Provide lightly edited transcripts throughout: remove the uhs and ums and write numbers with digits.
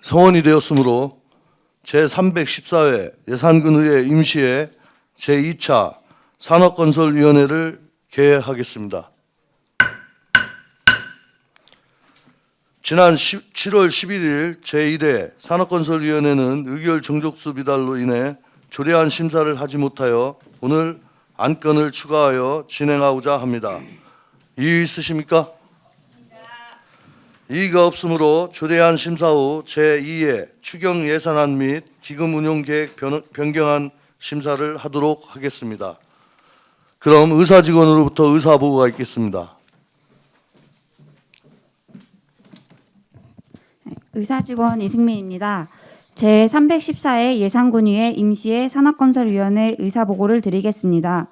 성원이 되었으므로 제314회 예산근의회 임시회 제2차 산업건설위원회를 개회하겠습니다. 지난 7월 11일 제1회 산업건설위원회는 의결 정족수 미달로 인해 조례안 심사를 하지 못하여 오늘 안건을 추가하여 진행하고자 합니다. 이의 있으십니까? 이의가 없으므로 조례안 심사 후 제2회 추경 예산안 및 기금 운용 계획 변경안 심사를 하도록 하겠습니다. 그럼 의사직원으로부터 의사보고가 있겠습니다. 의사직원 이승민입니다. 제314회 예산군의회 임시회 산업건설위원회 의사보고를 드리겠습니다.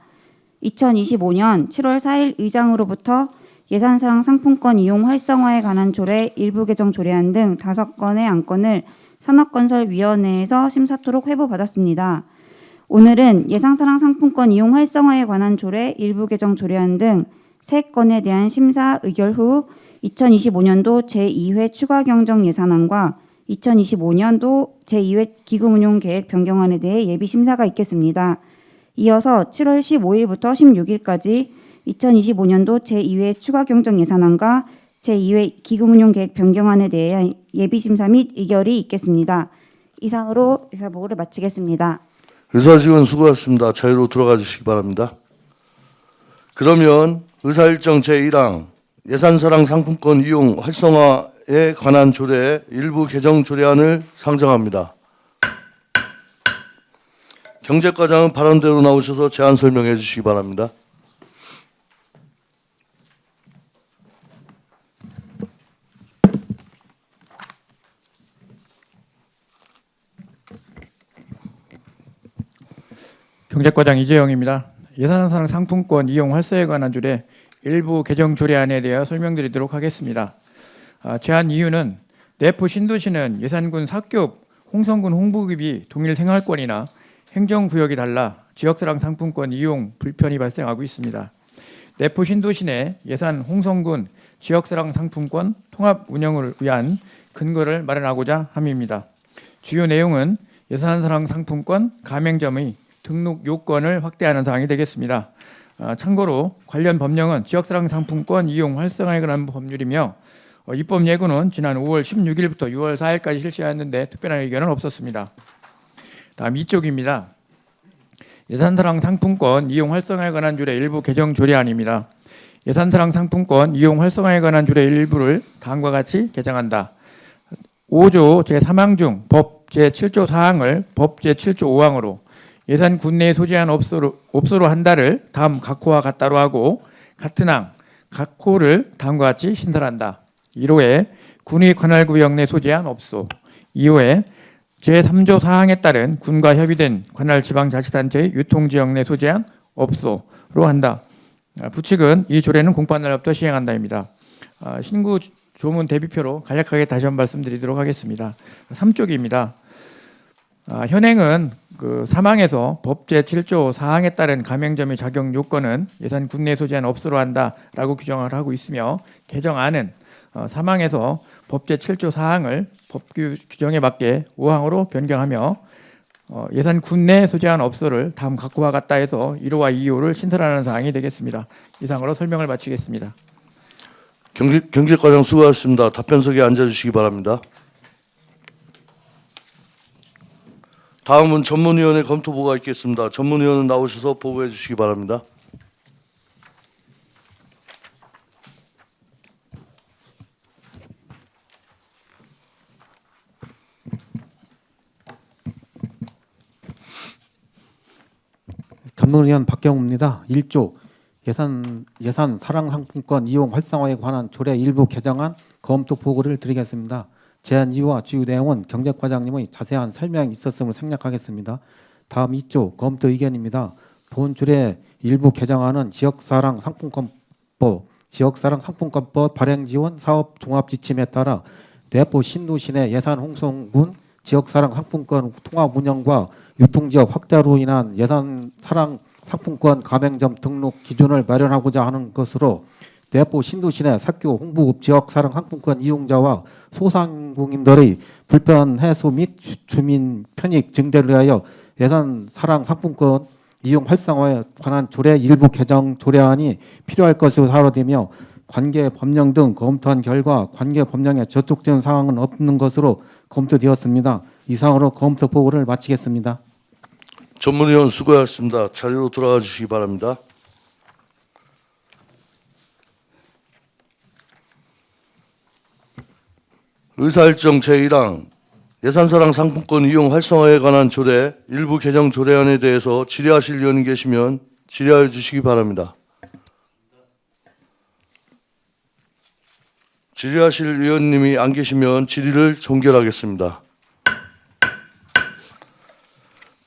2025년 7월 4일 의장으로부터 예산사랑 상품권 이용 활성화에 관한 조례 일부 개정 조례안 등 5건의 안건을 산업건설위원회에서 심사토록 회부받았습니다. 오늘은 예산사랑 상품권 이용 활성화에 관한 조례 일부 개정 조례안 등 3건에 대한 심사 의결 후 2025년도 제2회 추가 경정 예산안과 2025년도 제2회 기금운용 계획 변경안에 대해 예비 심사가 있겠습니다. 이어서 7월 15일부터 16일까지 2025년도 제2회 추가 경정 예산안과 제2회 기금운용 계획 변경안에 대해 예비 심사 및 의결이 있겠습니다. 이상으로 의사보고를 마치겠습니다. 의사직원 수고하셨습니다. 자유로 들어가 주시기 바랍니다. 그러면 의사일정 제1항 예산사랑 상품권 이용 활성화에 관한 조례 일부 개정 조례안을 상정합니다. 경제과장은 발언대로 나오셔서 제안 설명해 주시기 바랍니다. 경제과장 이재영입니다. 예산사랑 상품권 이용 활성화에 관한 조례 일부 개정 조례안에 대해 설명드리도록 하겠습니다. 제안 이유는 내포 신도시는 예산군 사교육 홍성군 홍보급이 동일 생활권이나 행정구역이 달라 지역사랑 상품권 이용 불편이 발생하고 있습니다. 내포 신도시 내 예산 홍성군 지역사랑 상품권 통합 운영을 위한 근거를 마련하고자 함입니다. 주요 내용은 예산사랑 상품권 가맹점의 등록 요건을 확대하는 사항이 되겠습니다. 참고로 관련 법령은 지역사랑 상품권 이용 활성화에 관한 법률이며 입법 예고는 지난 5월 16일부터 6월 4일까지 실시하였는데 특별한 의견은 없었습니다. 다음 2쪽입니다. 예산사랑 상품권 이용 활성화에 관한 조례 일부 개정 조례안입니다. 예산사랑 상품권 이용 활성화에 관한 조례 일부를 다음과 같이 개정한다. 5조 제3항 중 법 제7조 4항을 법 제7조 5항으로 예산 군내에 소재한 업소로 한다를 다음 각호와 같다로 하고 같은 항 각호를 다음과 같이 신설한다. 1호에 군의 관할구역 내 소재한 업소, 2호에 제3조 4항에 따른 군과 협의된 관할지방자치단체의 유통지역 내 소재한 업소로 한다. 부칙은 이 조례는 공포한 날부터 시행한다입니다. 신구 조문 대비표로 간략하게 다시 한번 말씀드리도록 하겠습니다. 3쪽입니다. 현행은 그 3항에서 법 제7조 4항에 따른 가맹점의 자격 요건은 예산 군내 소재한 업소로 한다라고 규정을 하고 있으며 개정안은 3항에서 법 제7조 4항을 법 규정에 맞게 5항으로 변경하며 예산 군내 소재한 업소를 다음 각호와 같다 해서 1호와 2호를 신설하는 사항이 되겠습니다. 이상으로 설명을 마치겠습니다. 경제과장 수고하셨습니다. 답변석에 앉아주시기 바랍니다. 다음은 전문위원회 검토보고가 있겠습니다. 전문위원은 나오셔서 보고해 주시기 바랍니다. 전문위원 박경우입니다. 1조 예산 사랑 상품권 이용 활성화에 관한 조례 일부 개정안 검토 보고를 드리겠습니다. 제안 이유와 주요 내용은 경제과장님의 자세한 설명이 있었음을 생략하겠습니다. 다음 2조 검토 의견입니다. 본 조례 일부 개정안은 지역사랑 상품권법 발행지원 사업 종합지침에 따라 내포 신도시 내 예산 홍성군 지역사랑 상품권 통합 운영과 유통지역 확대로 인한 예산사랑 상품권 가맹점 등록 기준을 마련하고자 하는 것으로 내포 신도시 내 사교 홍보 지역 사랑 상품권 이용자와 소상공인들의 불편 해소 및 주민 편익 증대를 위하여 예산 사랑 상품권 이용 활성화에 관한 조례 일부 개정 조례안이 필요할 것으로 사료되며 관계 법령 등 검토한 결과 관계 법령에 저촉되는 사항은 없는 것으로 검토되었습니다. 이상으로 검토 보고를 마치겠습니다. 전문위원 수고하셨습니다. 자리로 돌아가 주시기 바랍니다. 의사일정 제1항 예산사랑 상품권 이용 활성화에 관한 조례 일부 개정 조례안에 대해서 질의하실 의원이 계시면 질의하여 주시기 바랍니다. 질의하실 의원님이 안 계시면 질의를 종결하겠습니다.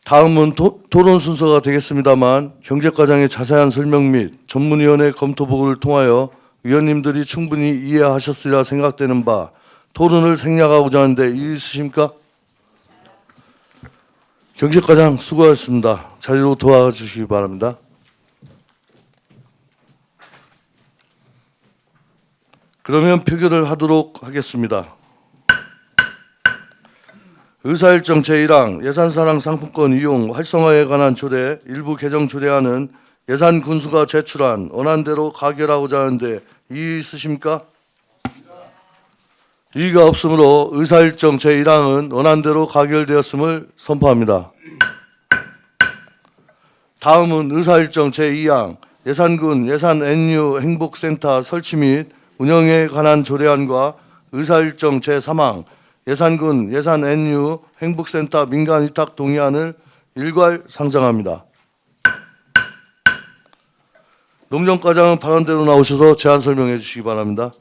다음은 토론 순서가 되겠습니다만 경제과장의 자세한 설명 및 전문위원회 검토 보고를 통하여 위원님들이 충분히 이해하셨으리라 생각되는 바 토론을 생략하고자 하는데 이의 있으십니까? 경제과장 수고하셨습니다. 자리로 돌아가 주시기 바랍니다. 그러면 표결을 하도록 하겠습니다. 의사일정 제1항 예산사랑 상품권 이용 활성화에 관한 조례 일부 개정 조례안은 예산군수가 제출한 원안대로 가결하고자 하는데 이의 있으십니까? 이의가 없으므로 의사일정 제1항은 원안대로 가결되었음을 선포합니다. 다음은 의사일정 제2항 예산군 예산 NU 행복센터 설치 및 운영에 관한 조례안과 의사일정 제3항 예산군 예산 NU 행복센터 민간위탁 동의안을 일괄 상정합니다. 농정과장은 발언대로 나오셔서 제안 설명해 주시기 바랍니다.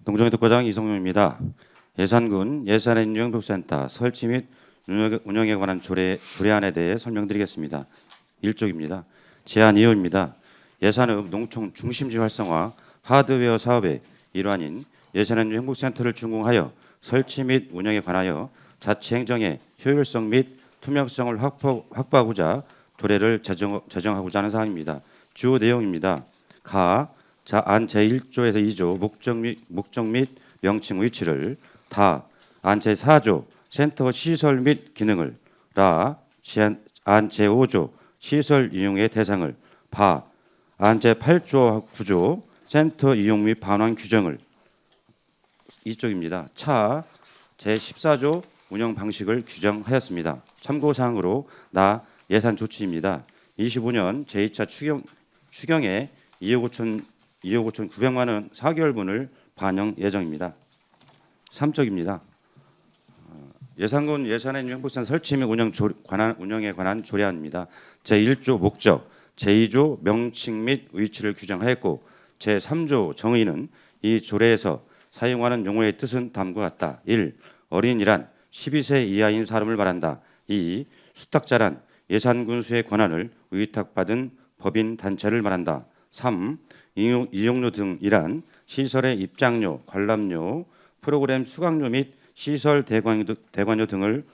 농정위특과장 이성용입니다. 예산군 예산 NU 행복센터 설치 및 운영에 관한 조례안에 대해 설명드리겠습니다. 1쪽입니다. 제안 이유입니다. 예산읍 농촌 중심지 활성화 하드웨어 사업의 일환인 예산 NU 행복센터를 준공하여 설치 및 운영에 관하여 자치 행정의 효율성 및 투명성을 확보하고자 조례를 제정하고자 하는 사항입니다. 주요 내용입니다. 안 제1조에서 2조 목적 및 명칭 위치를 안 제4조 센터 시설 및 기능을 안 제5조 시설 이용의 대상을 안 제8조 9조 센터 이용 및 반환 규정을 이쪽입니다. 제14조 운영 방식을 규정하였습니다. 참고사항으로 예산 조치입니다. 25년 제2차 추경에 2억 5,900만 원 4개월분을 반영 예정입니다. 3쪽입니다. 예산군 예산 NU 행복센터 설치 및 운영에 관한 조례안입니다. 제1조 목적, 제2조 명칭 및 위치를 규정하였고 제3조 정의는 이 조례에서 사용하는 용어의 뜻은 다음과 같다. 1. 어린이란 12세 이하인 사람을 말한다. 2. 수탁자란 예산군수의 권한을 위탁받은 법인 단체를 말한다. 3. 이용료 등이란 시설의 입장료, 관람료, 프로그램 수강료 및 시설 대관료 등을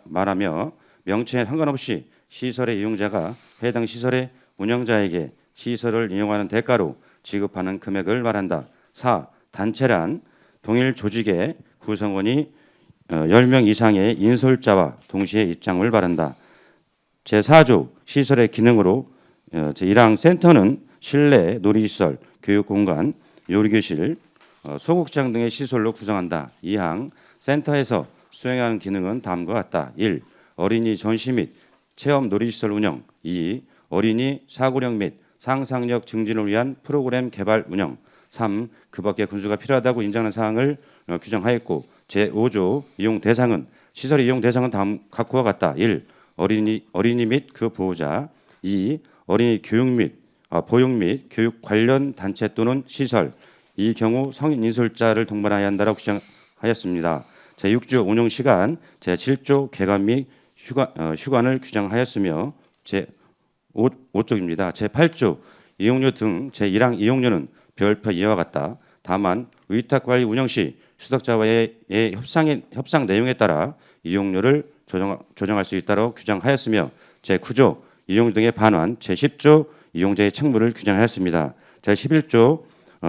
말하며 명칭에 상관없이 시설의 이용자가 해당 시설의 운영자에게 시설을 이용하는 대가로 지급하는 금액을 말한다. 4. 단체란 동일 조직의 구성원이 10명 이상의 인솔자와 동시에 입장을 말한다. 제4조 시설의 기능으로 제1항 센터는 실내, 놀이시설, 교육공간, 요리교실, 소극장 등의 시설로 구성한다. 2항 센터에서 수행하는 기능은 다음과 같다. 1. 어린이 전시 및 체험 놀이시설 운영. 2. 어린이 사고력 및 상상력 증진을 위한 프로그램 개발 운영. 3. 그 밖에 군수가 필요하다고 인정하는 사항을 규정하였고 제5조 이용 대상은 시설의 이용 대상은 다음 각호와 같다. 1. 어린이 및 그 보호자. 2. 어린이 교육 및 보육 및 교육 관련 단체 또는 시설. 이 경우 성인 인솔자를 동반해야 한다라고 규정하였습니다. 제6조 운영 시간, 제7조 개관 및 휴관을 규정하였으며 제5쪽입니다. 제8조 이용료 등 제1항 이용료는 별표 이와 같다. 다만 위탁 관리 운영 시 수탁자와의 협상 내용에 따라 이용료를 조정할 수 있도록 규정하였으며 제9조 이용 등에 반환 제10조 이용자의 책무를 규정하였습니다. 제11조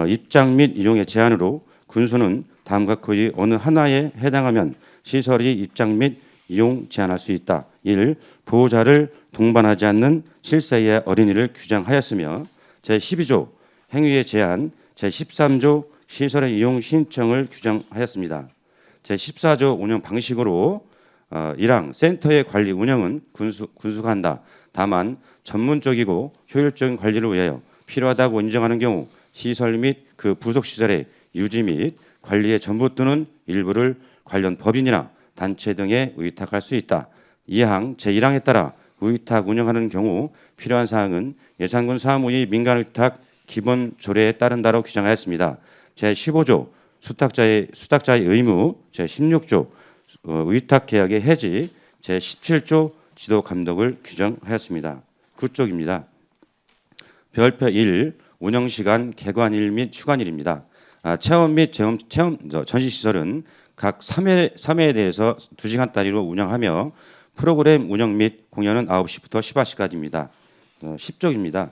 입장 및 이용의 제한으로 군수는 다음과 거의 어느 하나에 해당하면 시설이 입장 및 이용 제한할 수 있다. 1. 보호자를 동반하지 않는 실세의 어린이를 규정하였으며 제12조 행위의 제한 제13조 시설의 이용 신청을 규정하였습니다. 제14조 운영 방식으로 1항 센터의 관리 운영은 군수가 한다. 다만 전문적이고 효율적인 관리를 위하여 필요하다고 인정하는 경우 시설 및 그 부속 시설의 유지 및 관리의 전부 또는 일부를 관련 법인이나 단체 등에 의탁할 수 있다. 2항 제1항에 따라 의탁 운영하는 경우 필요한 사항은 예산군 사무의 민간 의탁 기본 조례에 따른다로 규정하였습니다. 제15조 수탁자의 의무, 제16조 의탁 계약의 해지, 제17조 지도 감독을 규정하였습니다. 9쪽입니다. 별표 1 운영시간 개관일 및 휴관일입니다. 체험 및 전시시설은 각 3회에 대해서 2시간 단위로 운영하며 프로그램 운영 및 공연은 9시부터 18시까지입니다. 10쪽입니다.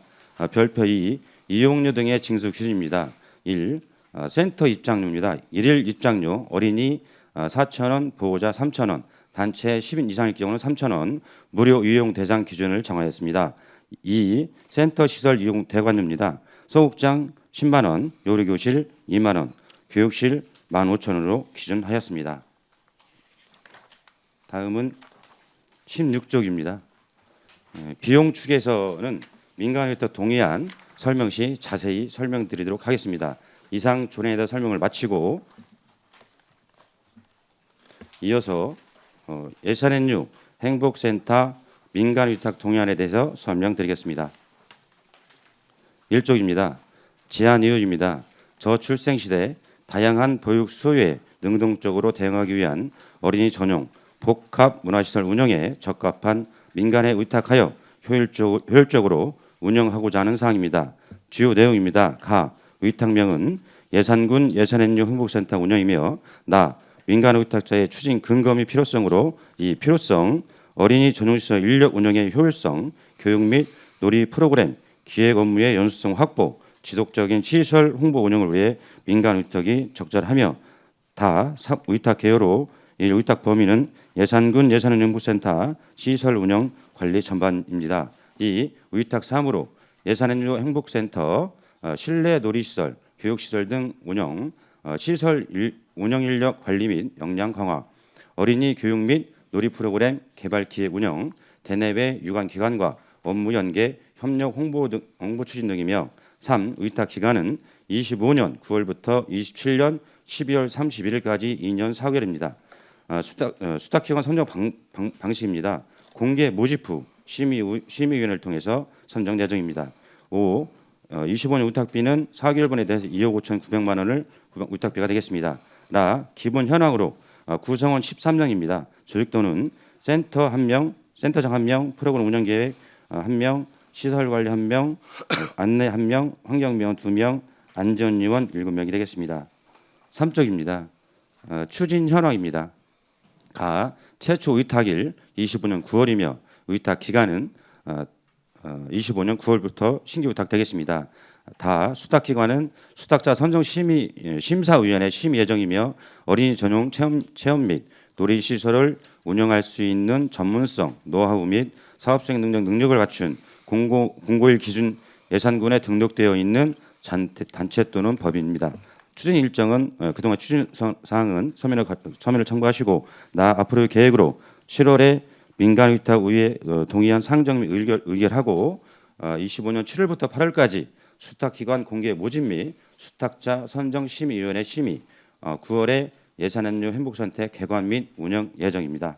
별표 2 이용료 등의 징수 기준입니다. 1. 센터 입장료입니다. 1일 입장료 어린이 4,000원, 보호자 3,000원, 단체 10인 이상일 경우는 3,000원, 무료 이용 대상 기준을 정하였습니다. 2. 센터 시설 이용 대관료입니다. 소극장 10만 원, 요리교실 2만 원, 교육실 15,000원으로 기준하였습니다. 다음은 16쪽입니다. 비용 축에서는 민간회의부터 동의안 설명 시 자세히 설명드리도록 하겠습니다. 이상 조례에 대한 설명을 마치고 이어서 예산앤유 행복센터 민간위탁 동의안에 대해서 설명드리겠습니다. 1쪽입니다. 제한 이유입니다. 저출생시대 다양한 보육 수요에 능동적으로 대응하기 위한 어린이 전용 복합 문화시설 운영에 적합한 민간에 의탁하여 효율적으로 운영하고자 하는 사항입니다. 주요 내용입니다. 가 의탁명은 예산군 예산앤유 행복센터 운영이며 나 민간 의탁자의 추진 근거 및 필요성으로 이 필요성, 어린이 전용시설 인력 운영의 효율성, 교육 및 놀이 프로그램, 기획 업무의 연수성 확보, 지속적인 시설 홍보 운영을 위해 민간 의탁이 적절하며 다 의탁 개요로 이 의탁 범위는 예산군 예산앤유 행복센터 시설 운영 관리 전반입니다. 이 의탁 3으로 예산앤유 행복센터 실내 놀이시설, 교육시설 등 운영, 시설 운영 인력 관리 및 역량 강화, 어린이 교육 및 놀이 프로그램 개발 기획 운영, 대내외 유관 기관과 업무 연계, 협력 홍보 추진 등이며 3. 의탁 기간은 25년 9월부터 27년 12월 31일까지 2년 4개월입니다. 수탁 기관 선정 방식입니다. 공개 모집 후 심의위원회를 통해서 선정 예정입니다. 5. 25년 의탁비는 4개월분에 대해서 2억 5,900만 원을 의탁비가 되겠습니다. 라 기본 현황으로 구성원 13명입니다. 조직도는 센터 1명, 센터장 1명, 프로그램 운영계획 1명, 시설관리 1명, 안내 1명, 환경위원 2명, 안전위원 7명이 되겠습니다. 3쪽입니다. 추진 현황입니다. 가 최초 의탁일 25년 9월이며 의탁 기간은 25년 9월부터 신규 의탁되겠습니다. 다 수탁기관은 수탁자 선정 심사위원회 심의 예정이며 어린이 전용 체험 및 놀이시설을 운영할 수 있는 전문성, 노하우 및 사업수행 능력을 갖춘 공고일 기준 예산군에 등록되어 있는 단체 또는 법인입니다. 추진 일정은 그동안 추진 사항은 서면을 참고하시고 나 앞으로의 계획으로 7월에 민간의탁의회 동의안 상정 및 의결하고 25년 7월부터 8월까지 수탁기관 공개 모집 및 수탁자 선정심의위원회 심의 9월에 예산앤유 행복선택 개관 및 운영 예정입니다.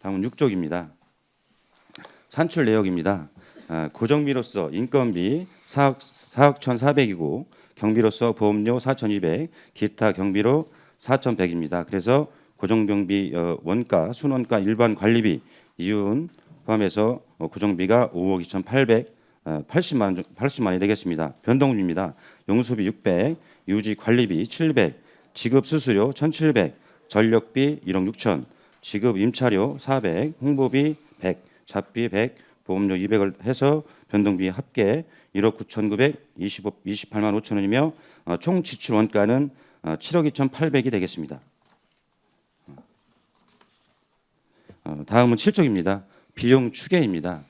다음은 6쪽입니다. 산출 내역입니다. 고정비로서 인건비 4억 1,400이고 경비로서 보험료 4,200, 기타 경비로 4,100입니다. 그래서 고정경비 원가, 순원가, 일반 관리비, 이윤 포함해서 고정비가 5억 2,880만 원이 되겠습니다. 변동비입니다. 용수비 600, 유지 관리비 700, 지급 수수료 1,700, 전력비 1억 6천, 지급 임차료 400, 홍보비 100, 잡비 100, 보험료 200을 해서 변동비 합계 1억 9,928만 5천 원이며 총 지출 원가는 7억 2,800이 되겠습니다. 다음은 7쪽입니다. 비용 추계입니다.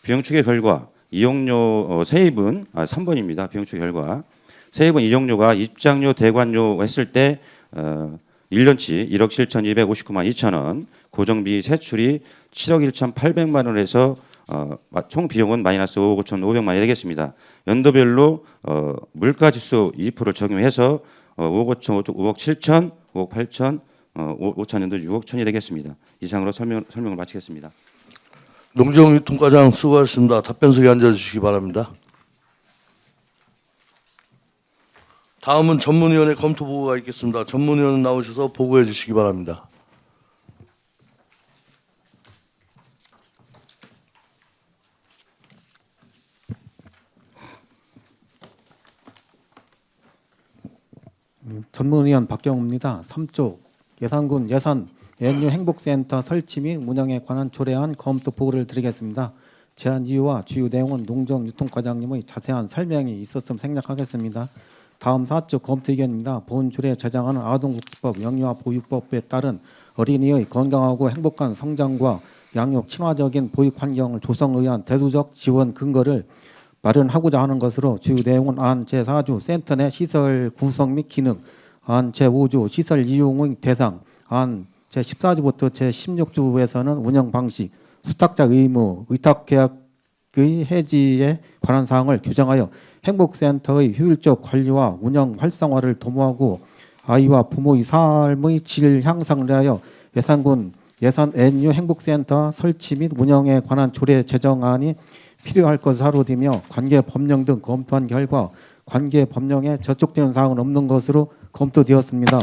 비용 추계 결과 이용료 세입은 3번입니다. 비용 추계 결과 세입은 이용료가 입장료, 대관료 했을 때 1년치 1억 7,259만 2천 원, 고정비 세출이 7억 1,800만 원을 해서 총 비용은 마이너스 5억 5,500만 원이 되겠습니다. 연도별로 물가지수 2%를 적용해서 5억 5천, 5억 7천, 5억 8천, 5천 년도 6억 천이 되겠습니다. 이상으로 설명을 마치겠습니다. 농정 유통과장 수고하셨습니다. 답변석에 앉아주시기 바랍니다. 다음은 전문위원회 검토 보고가 있겠습니다. 전문위원 나오셔서 보고해 주시기 바랍니다. 전문위원 박경우입니다. 3조 예산군 예산 NU 행복센터 설치 및 운영에 관한 조례안 검토 보고를 드리겠습니다. 제안 이유와 주요 내용은 농정유통과장님의 자세한 설명이 있었음 생략하겠습니다. 다음 4조 검토 의견입니다. 본 조례에 제정하는 아동복지법 영유아 보육법에 따른 어린이의 건강하고 행복한 성장과 양육 친화적인 보육 환경을 조성을 위한 대수적 지원 근거를 마련하고자 하는 것으로 주요 내용은 안 제4조 센터 내 시설 구성 및 기능, 안 제5조 시설 이용의 대상, 안 제14조부터 제16조에서는 운영 방식, 수탁자 의무, 의탁계약의 해지에 관한 사항을 규정하여 행복센터의 효율적 관리와 운영 활성화를 도모하고 아이와 부모의 삶의 질 향상을 위하여 예산 NU 행복센터 설치 및 운영에 관한 조례 제정안이 필요할 것을 하루디며 관계 법령 등 검토한 결과 관계 법령에 저촉되는 사항은 없는 것으로 검토되었습니다.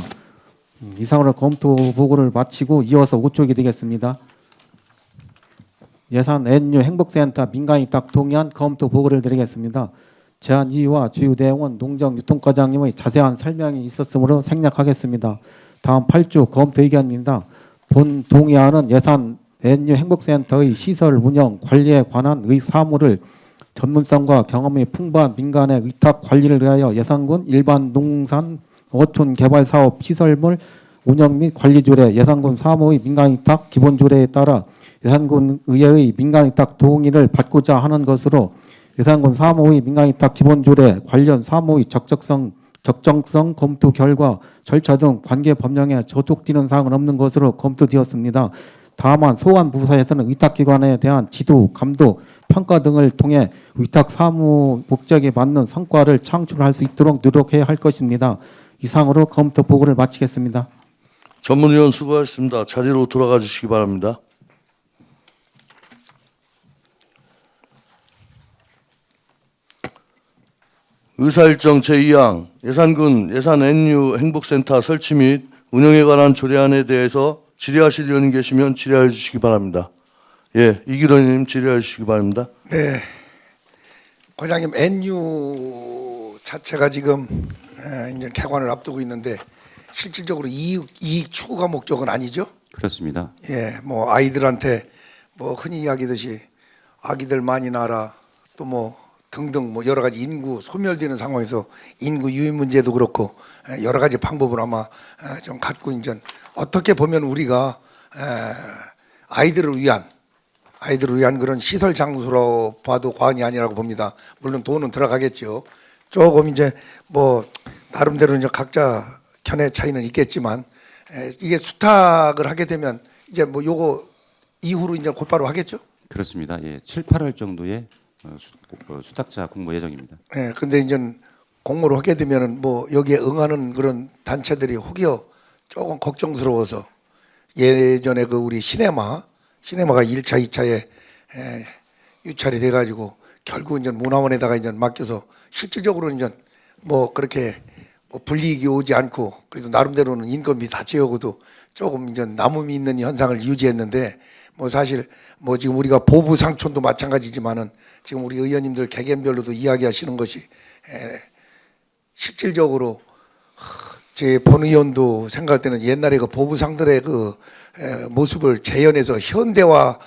이상으로 검토 보고를 마치고 이어서 5쪽이 되겠습니다. 예산 NU 행복센터 민간위탁 동의안 검토 보고를 드리겠습니다. 제안 이유와 주요 내용은 농정유통과장님의 자세한 설명이 있었으므로 생략하겠습니다. 다음 8조 검토 의견입니다. 본 동의안은 예산 NU 행복센터의 시설 운영 관리에 관한 의 사무를 전문성과 경험이 풍부한 민간의 위탁 관리를 위하여 예산군 일반 농산 어촌 개발 사업 시설물 운영 및 관리 조례 예산군 사무의 민간 위탁 기본 조례에 따라 예산군 의회의 민간 위탁 동의를 받고자 하는 것으로 예산군 사무의 민간 위탁 기본 조례 관련 사무의 적정성 검토 결과 절차 등 관계 법령에 저촉되는 사항은 없는 것으로 검토되었습니다. 다만 소관 부서에서는 위탁기관에 대한 지도, 감독, 평가 등을 통해 위탁 사무 목적에 맞는 성과를 창출할 수 있도록 노력해야 할 것입니다. 이상으로 검토 보고를 마치겠습니다. 전문위원 수고하셨습니다. 자리로 돌아가 주시기 바랍니다. 의사일정 제2항 예산군 예산 NU 행복센터 설치 및 운영에 관한 조례안에 대해서 질의하실 의원님 계시면 질의해 주시기 바랍니다. 예, 이기론 의원님 질의해 주시기 바랍니다. 네, 과장님 NU 자체가 지금 이제 개관을 앞두고 있는데 실질적으로 이익 추구가 목적은 아니죠? 그렇습니다. 예, 뭐 아이들한테 뭐 흔히 이야기듯이 아기들 많이 낳아라 또 뭐 등등 뭐 여러 가지 인구 소멸되는 상황에서 인구 유인 문제도 그렇고 여러 가지 방법을 아마 좀 갖고 이제 어떻게 보면 우리가 아이들을 위한 그런 시설 장소로 봐도 과언이 아니라고 봅니다. 물론 돈은 들어가겠죠. 조금 이제 뭐 나름대로 이제 각자 견해 차이는 있겠지만 이게 수탁을 하게 되면 이제 뭐 요거 이후로 이제 곧바로 하겠죠. 그렇습니다. 예, 7, 8월 정도에 수탁자 공모 예정입니다. 예, 근데 이제 공모를 하게 되면은 뭐 여기에 응하는 그런 단체들이 혹여 조금 걱정스러워서 예전에 그 우리 시네마가 1차, 2차에 유찰이 돼가지고 결국 이제 문화원에다가 이제 맡겨서 실질적으로 이제 뭐 그렇게 뭐 불이익이 오지 않고 그래도 나름대로는 인건비 다 채우고도 조금 이제 남음이 있는 현상을 유지했는데 뭐 사실 뭐 지금 우리가 보부상촌도 마찬가지지만은 지금 우리 의원님들 개개인별로도 이야기하시는 것이 실질적으로 제 본 의원도 생각할 때는 옛날에 그 보부상들의 그 모습을 재현해서 현대화에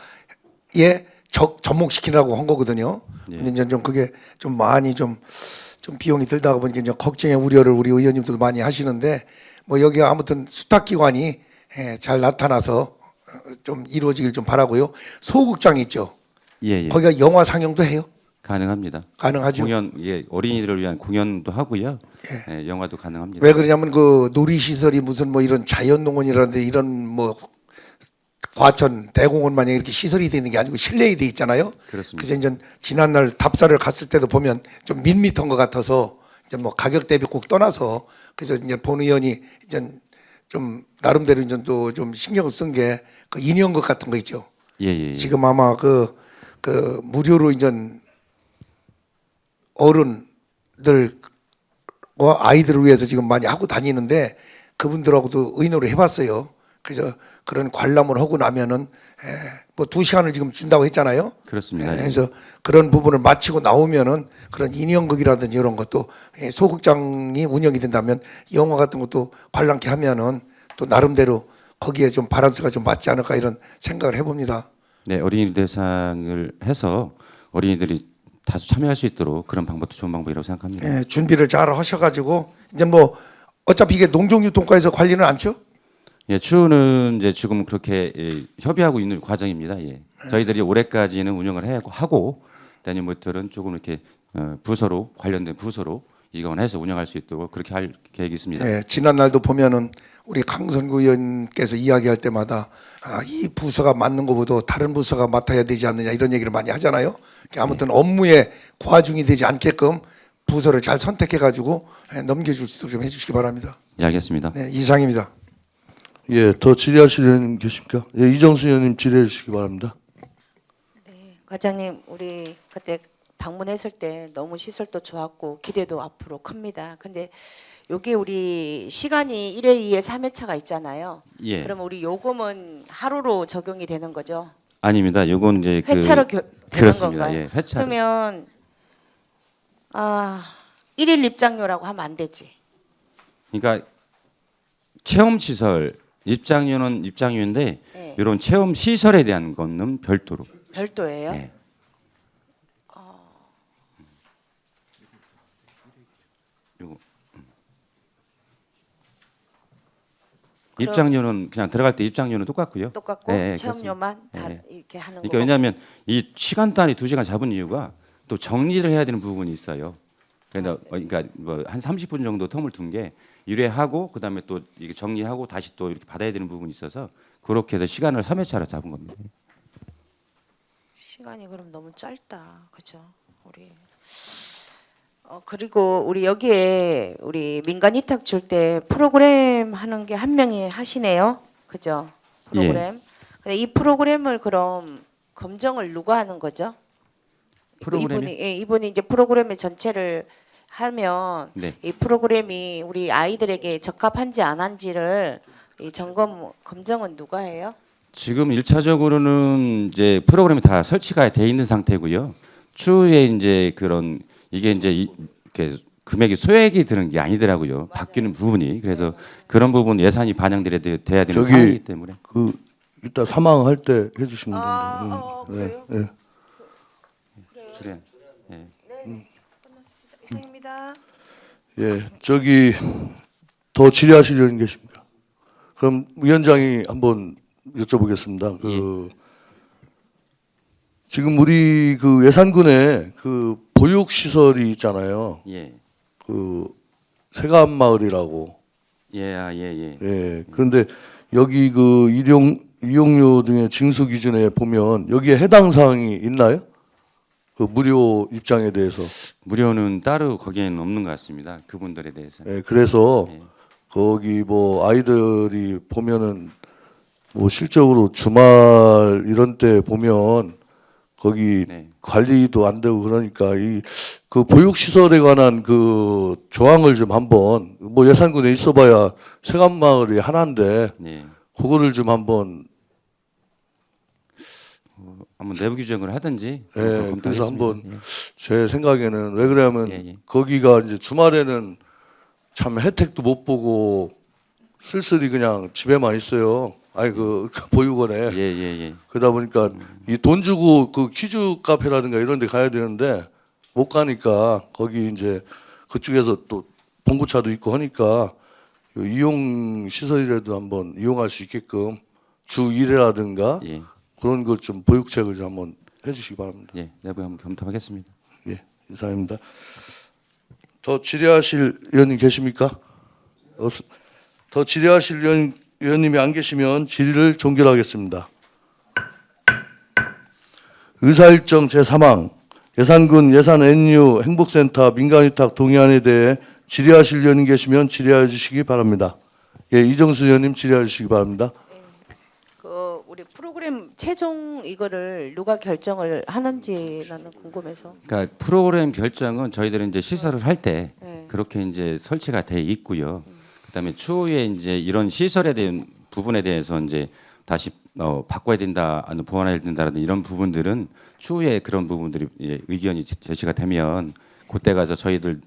접목시키라고 한 거거든요. 예. 근데 이제 좀 그게 좀 많이 좀 비용이 들다가 보니까 이제 걱정의 우려를 우리 의원님들 많이 하시는데 뭐 여기가 아무튼 수탁기관이 잘 나타나서 좀 이루어지길 좀 바라고요. 소극장 있죠. 예, 예. 거기가 영화 상영도 해요. 가능합니다. 가능하죠. 공연, 예, 어린이들을 위한 공연도 하고요. 예, 영화도 가능합니다. 왜 그러냐면 그 놀이시설이 무슨 뭐 이런 자연농원이라든지 이런 뭐 과천 대공원 마냥 이렇게 시설이 돼 있는 게 아니고 실내에 돼 있잖아요. 그렇습니다. 그래서 이제 지난날 답사를 갔을 때도 보면 좀 밋밋한 것 같아서 이제 뭐 가격 대비 꼭 떠나서 그래서 이제 본 의원이 이제 좀 나름대로 이제 또 좀 신경을 쓴 게 그 인형극 같은 거 있죠. 예, 예, 예. 지금 아마 그 무료로 이제 어른들과 아이들을 위해서 지금 많이 하고 다니는데 그분들하고도 의논을 해봤어요. 그래서 그런 관람을 하고 나면은 뭐 2시간을 지금 준다고 했잖아요. 그렇습니다. 예. 그래서 그런 부분을 마치고 나오면은 그런 인형극이라든지 이런 것도 소극장이 운영이 된다면 영화 같은 것도 관람케 하면은 또 나름대로 거기에 좀 밸런스가 좀 맞지 않을까 이런 생각을 해봅니다. 네, 어린이 대상을 해서 어린이들이 다수 참여할 수 있도록 그런 방법도 좋은 방법이라고 생각합니다. 준비를 잘 하셔가지고 이제 뭐 어차피 이게 농정유통과에서 관리는 않죠? 예, 추후는 이제 지금 그렇게 협의하고 있는 과정입니다. 예. 저희들이 올해까지는 운영을 하고 내년부터는 조금 이렇게 부서로 관련된 부서로 이관해서 운영할 수 있도록 그렇게 할 계획이 있습니다. 예, 지난 날도 보면은 우리 강선구 의원께서 이야기할 때마다 이 부서가 맡는 것보다 다른 부서가 맡아야 되지 않느냐 이런 얘기를 많이 하잖아요. 아무튼 업무에 과중이 되지 않게끔 부서를 잘 선택해가지고 넘겨줄 수 있도록 좀 해주시기 바랍니다. 예, 알겠습니다. 네, 이상입니다. 예, 더 질의하실 의원님 계십니까? 예, 이정수 의원님 질의해 주시기 바랍니다. 과장님, 우리 그때 방문했을 때 너무 시설도 좋았고 기대도 앞으로 큽니다. 근데 여기 우리 시간이 1회, 2회, 3회차가 있잖아요. 예. 그럼 우리 요금은 하루로 적용이 되는 거죠? 아닙니다. 요건 이제 회차로 되는 그렇습니다. 건가요? 예, 회차로. 그러면 1일 입장료라고 하면 안 되지. 그러니까 체험 시설 입장료는 입장료인데 네. 이런 체험 시설에 대한 거는 별도로. 별도예요? 예. 요거. 입장료는 그냥 들어갈 때 입장료는 똑같고요. 똑같고 예, 예, 체험료만 그렇습니다. 다 예, 예. 이렇게 하는 그러니까 거고. 왜냐하면 이 시간단위 2시간 잡은 이유가 또 정리를 해야 되는 부분이 있어요. 그러니까 뭐 한 30분 정도 텀을 둔 게 1회하고 그다음에 또 이게 정리하고 다시 또 이렇게 받아야 되는 부분이 있어서 그렇게 해서 시간을 3회차로 잡은 겁니다. 시간이 그럼 너무 짧다, 그죠? 우리 그리고 우리 여기에 우리 민간 위탁 줄 때 프로그램 하는 게 한 명이 하시네요, 그죠? 프로그램. 근데 이 프로그램을 그럼 검증을 누가 하는 거죠? 프로그램이? 이분이 이제 프로그램의 전체를 하면 네. 이 프로그램이 우리 아이들에게 적합한지 안 한지를 이 점검 검증은 누가 해요? 지금 1차적으로는 이제 프로그램이 다 설치가 돼 있는 상태고요. 추후에 이제 그런 이게 이제 이렇게 금액이 소액이 드는 게 아니더라고요. 바뀌는 부분이. 그래서 그런 부분 예산이 반영돼야 되는 저기 상황이기 때문에. 그 이따 사망할 때 해주시면 아, 됩니다. 그래요? 예, 예. 그래. 예. 네, 끝났습니다. 이상입니다. 예, 저기 더 질의하실 의원 계십니까? 그럼 위원장이 한번 여쭤보겠습니다. 그 지금 우리 그 예산군에 그 보육 시설이 있잖아요. 예. 그 세감마을이라고. 예, 예. 예. 그런데 여기 그 이용료 등의 징수 기준에 보면 여기에 해당 사항이 있나요? 그 무료 입장에 대해서. 무료는 따로 거기에는 없는 것 같습니다. 그분들에 대해서. 예, 그래서 예. 거기 뭐 아이들이 보면은 뭐 실적으로 주말 이런 때 보면 거기 네. 관리도 안 되고 그러니까 이 그 보육 시설에 관한 그 조항을 좀 한번 뭐 예산군에 있어봐야 세감마을이 하나인데 네. 그거를 좀 한번 한번 내부 규정을 하든지. 예, 검토하겠습니다. 그래서 한번 예. 제 생각에는 왜 그러냐면 예, 예. 거기가 이제 주말에는 참 혜택도 못 보고 쓸쓸히 그냥 집에만 있어요. 아니 그 보육원에. 예. 그러다 보니까 이 돈 주고 그 퀴즈 카페라든가 이런 데 가야 되는데 못 가니까 거기 이제 그쪽에서 또 봉고차도 있고 하니까 요 이용 시설이라도 한번 이용할 수 있게끔 주 1회라든가 예. 그런 걸 좀 보육책을 좀 한번 해주시기 바랍니다. 예. 내부에 한번 검토하겠습니다. 예, 이상입니다. 더 질의하실 의원님 계십니까? 더 질의하실 의원님이 안 계시면 질의를 종결하겠습니다. 의사일정 제3항 예산군 예산 NU 행복센터 민간위탁 동의안에 대해 질의하실 의원님 계시면 질의해 주시기 바랍니다. 예, 이정수 의원님 질의해 주시기 바랍니다. 그 우리 프로그램 최종 이거를 누가 결정을 하는지 나는 궁금해서. 그러니까 프로그램 결정은 저희들은 이제 시설을 할 때 네. 그렇게 이제 설치가 돼 있고요. 그다음에 추후에 이제 이런 시설에 대한 부분에 대해서 이제 다시 바꿔야 된다, 아니면 보완해야 된다라는 이런 부분들은 추후에 그런 부분들이 의견이 제시가 되면 그때 가서 저희들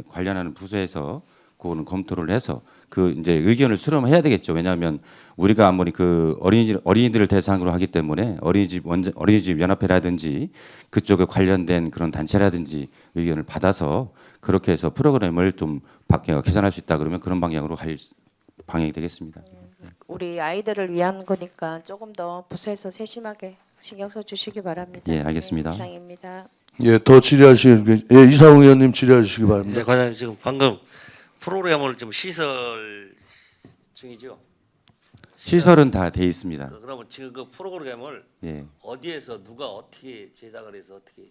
관련하는 부서에서 그거는 검토를 해서 그 이제 의견을 수렴해야 되겠죠. 왜냐하면 우리가 아무리 그 어린이들을 대상으로 하기 때문에 어린이집 연합회라든지 그쪽에 관련된 그런 단체라든지 의견을 받아서 그렇게 해서 프로그램을 좀 개선할 수 있다 그러면 그런 방향으로 갈 방향이 되겠습니다. 우리 아이들을 위한 거니까 조금 더 부서에서 세심하게 신경 써 주시기 바랍니다. 예, 알겠습니다. 네, 이상입니다. 예, 더 질의하실 이상우 의원님 질의해 주시기 바랍니다. 네, 과장님 지금 방금 프로그램을 좀 시설 중이죠. 시설은 다 돼 있습니다. 그러면 지금 그 프로그램을 예. 어디에서 누가 어떻게 제작을 해서 어떻게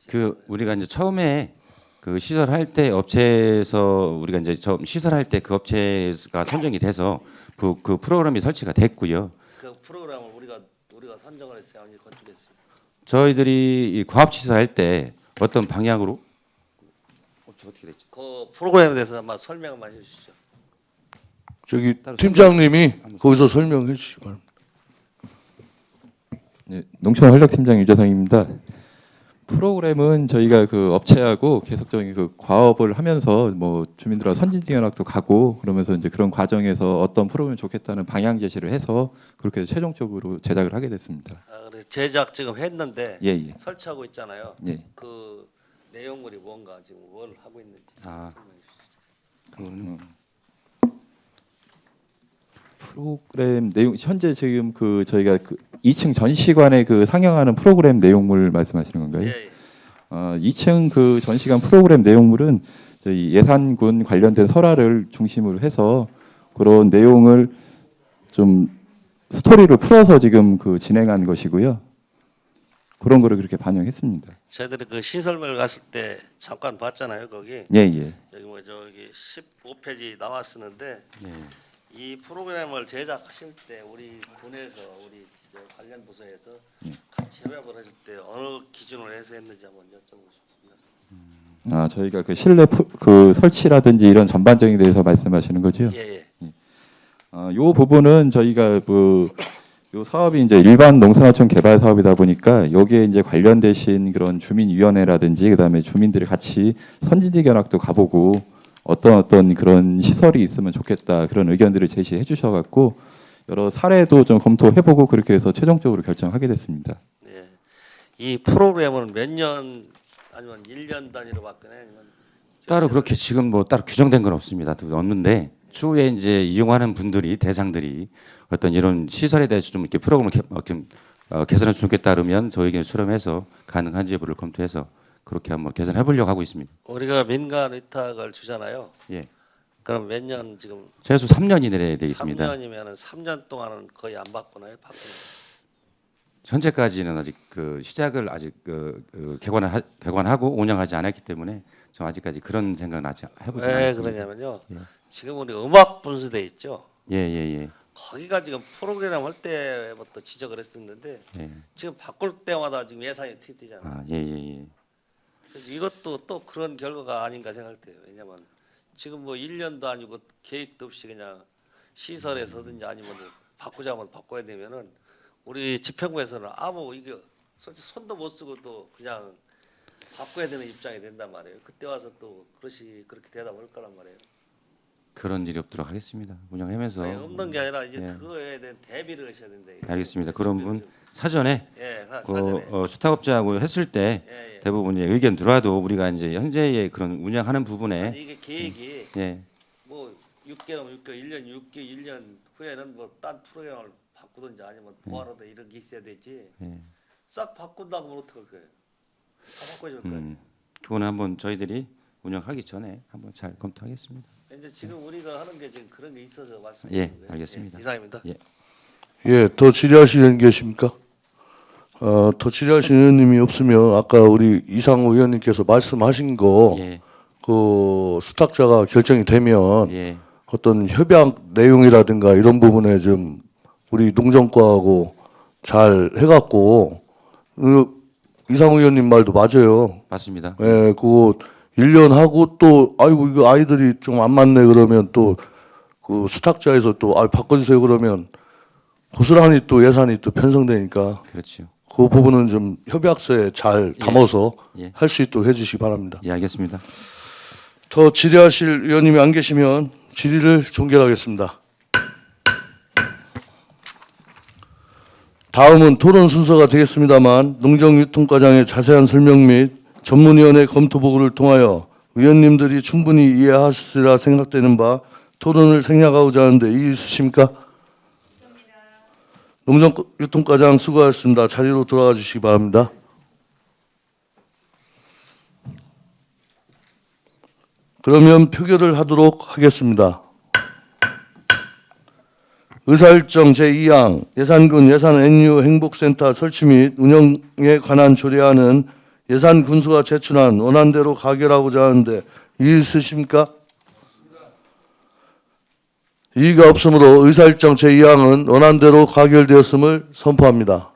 그 우리가 이제 처음에 그 시설할 때 업체에서 우리가 이제 처음 시설할 때 그 업체가 선정이 돼서 그 프로그램이 설치가 됐고요. 그 프로그램을 우리가 선정을 했어요, 아니 건축했어요. 저희들이 이 과업 시설할 때 어떤 방향으로 어떻게 됐죠? 그 프로그램에 대해서 한번 설명만 해주시죠. 저기 팀장님이 거기서 설명해 주시기 바랍니다. 네, 농촌활력팀장 유재상입니다. 프로그램은 저희가 그 업체하고 계속적인 그 과업을 하면서 뭐 주민들과 선진지연학도 가고 그러면서 이제 그런 과정에서 어떤 프로그램이 좋겠다는 방향 제시를 해서 그렇게 최종적으로 제작을 하게 됐습니다. 아, 그래 제작 지금 했는데 예. 설치하고 있잖아요. 예. 그 내용물이 뭔가 지금 뭘 하고 있는지 아. 설명해 주시죠. 프로그램 내용 현재 지금 그 저희가 그 2층 전시관에 그 상영하는 프로그램 내용물 말씀하시는 건가요? 예. 2층 그 전시관 프로그램 내용물은 저희 예산군 관련된 설화를 중심으로 해서 그런 내용을 좀 스토리를 풀어서 지금 그 진행한 것이고요. 그런 거를 그렇게 반영했습니다. 저희들이 그 시설물 갔을 때 잠깐 봤잖아요, 거기. 예. 여기 뭐 저기 15페이지 나왔었는데 예. 이 프로그램을 제작하실 때 우리 군에서 우리 저 관련 부서에서 같이 협업을 하실 때 어느 기준으로 해서 했는지 한번 여쭤보고 싶습니다. 저희가 그 실내 그 설치라든지 이런 전반적인 대해서 말씀하시는 거죠? 예. 요 부분은 저희가 요 사업이 이제 일반 농산어촌 개발 사업이다 보니까 여기에 이제 관련되신 그런 주민위원회라든지 그다음에 주민들이 같이 선진지견학도 가보고 어떤 그런 시설이 있으면 좋겠다 그런 의견들을 제시해 주셔갖고 여러 사례도 좀 검토해보고 그렇게 해서 최종적으로 결정하게 됐습니다. 예. 이 프로그램은 몇 년 아니면 1년 단위로 바뀌나요? 아니면 따로 그렇게 지금 뭐 따로 규정된 건 없습니다. 없는데 추후에 이제 이용하는 분들이 대상들이 어떤 이런 시설에 대해서 좀 이렇게 프로그램을 개선해 주겠다 그러면 저희에게 수렴해서 가능한지 여부를 검토해서 그렇게 한번 개선해 보려고 하고 있습니다. 우리가 민간 위탁을 주잖아요. 예. 그럼 몇 년 지금 최소 3년 이내에 되어 있습니다. 3년이면은 3년 동안은 거의 안 바꾸나요? 바꾸나요? 현재까지는 아직 그 시작을 아직 개관하고 운영하지 않았기 때문에 저 아직까지 그런 생각은 아직 해보지 왜 않았습니다. 그러냐면요. 예. 지금 우리 음악 분수대 있죠. 예. 거기가 지금 프로그램 할 때부터 지적을 했었는데 예. 지금 바꿀 때마다 지금 예산이 투입되잖아요. 아, 예. 그래서 이것도 또 그런 결과가 아닌가 생각돼요. 왜냐면 지금 뭐 1년도 아니고 계획도 없이 그냥 시설에서든지 아니면 바꾸자면 바꿔야 되면은 우리 집행부에서는 아무 이게 솔직히 손도 못 쓰고 또 그냥 바꿔야 되는 입장이 된단 말이에요. 그때 와서 또 그렇게 대답을 할 거란 말이에요. 그런 일이 없도록 하겠습니다. 운영하면서. 아니, 없는 게 아니라 이제 예. 그거에 대한 대비를 하셔야 된다. 알겠습니다. 그런 분 사전에 예, 그 사전에. 수탁업자하고 했을 때 예, 예. 대부분 이제 의견 들어와도 우리가 이제 현재의 그런 운영하는 부분에 아니, 이게 계획이 예, 뭐 6개월, 6개월, 1년, 6개월, 1년 후에는 뭐 딴 프로그램을 바꾸든지 아니면 뭐하러든 이런 게 있어야 되지. 예. 싹 바꾼다고 하면 어떡할 거예요? 다 바꿔줄 거예요. 그거는 한번 저희들이 운영하기 전에 한번 잘 검토하겠습니다. 이제 지금 우리가 하는 게 지금 그런 게 있어서 말씀드리는 예, 거예요. 알겠습니다. 예, 이상입니다. 예. 예, 더 질의하시는 계십니까? 더 질의하시는 의원님이 없으면 아까 우리 이상호 의원님께서 말씀하신 거 예, 그 수탁자가 결정이 되면 예, 어떤 협약 내용이라든가 이런 부분에 좀 우리 농정과하고 잘 해갖고 이상호 의원님 말도 맞아요. 맞습니다. 예, 그거 1년 하고 또 아이고 이거 아이들이 좀 안 맞네 그러면 또 그 수탁자에서 또 바꿔주세요 그러면 고스란히 또 예산이 또 편성되니까 그렇죠. 그 부분은 좀 협약서에 잘 담아서 예. 할 수 있도록 해주시기 바랍니다. 예, 알겠습니다. 더 질의하실 의원님이 안 계시면 질의를 종결하겠습니다. 다음은 토론 순서가 되겠습니다만 농정유통과장의 자세한 설명 및 전문위원회 검토 보고를 통하여 의원님들이 충분히 이해하시리라 생각되는 바 토론을 생략하고자 하는데 이의 있으십니까? 농정유통과장 수고하셨습니다. 자리로 돌아가 주시기 바랍니다. 그러면 표결을 하도록 하겠습니다. 의사일정 제2항 예산군 예산 NU 행복센터 설치 및 운영에 관한 조례안은 예산 군수가 제출한 원안대로 가결하고자 하는데 이의 있으십니까? 이의가 없으므로 의사일정 제2항은 원안대로 가결되었음을 선포합니다.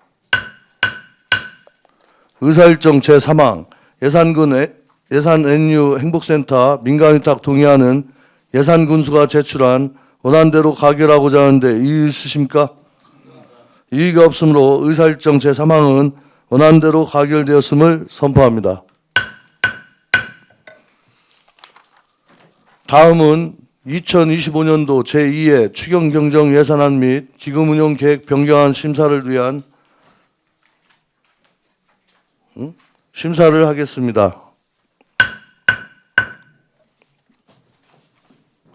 의사일정 제3항 예산 NU 행복센터 민간위탁 동의안은 예산 군수가 제출한 원안대로 가결하고자 하는데 이의 있으십니까? 이의가 없으므로 의사일정 제3항은 원안대로 가결되었음을 선포합니다. 다음은 2025년도 제2회 추경경정 예산안 및 기금운용 계획 변경안 심사를 위한 심사를 하겠습니다.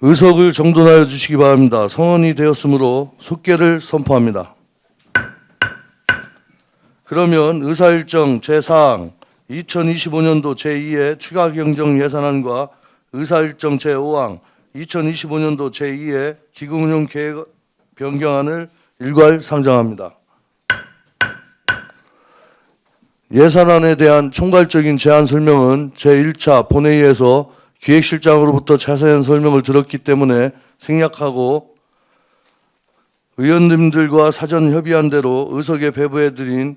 의석을 정돈하여 주시기 바랍니다. 성원이 되었으므로 속개를 선포합니다. 그러면 의사일정 제4항 2025년도 제2회 추가경정 예산안과 의사일정 제5항 2025년도 제2회 기금운용 계획 변경안을 일괄 상정합니다. 예산안에 대한 총괄적인 제안 설명은 제1차 본회의에서 기획실장으로부터 자세한 설명을 들었기 때문에 생략하고 의원님들과 사전 협의한 대로 의석에 배부해드린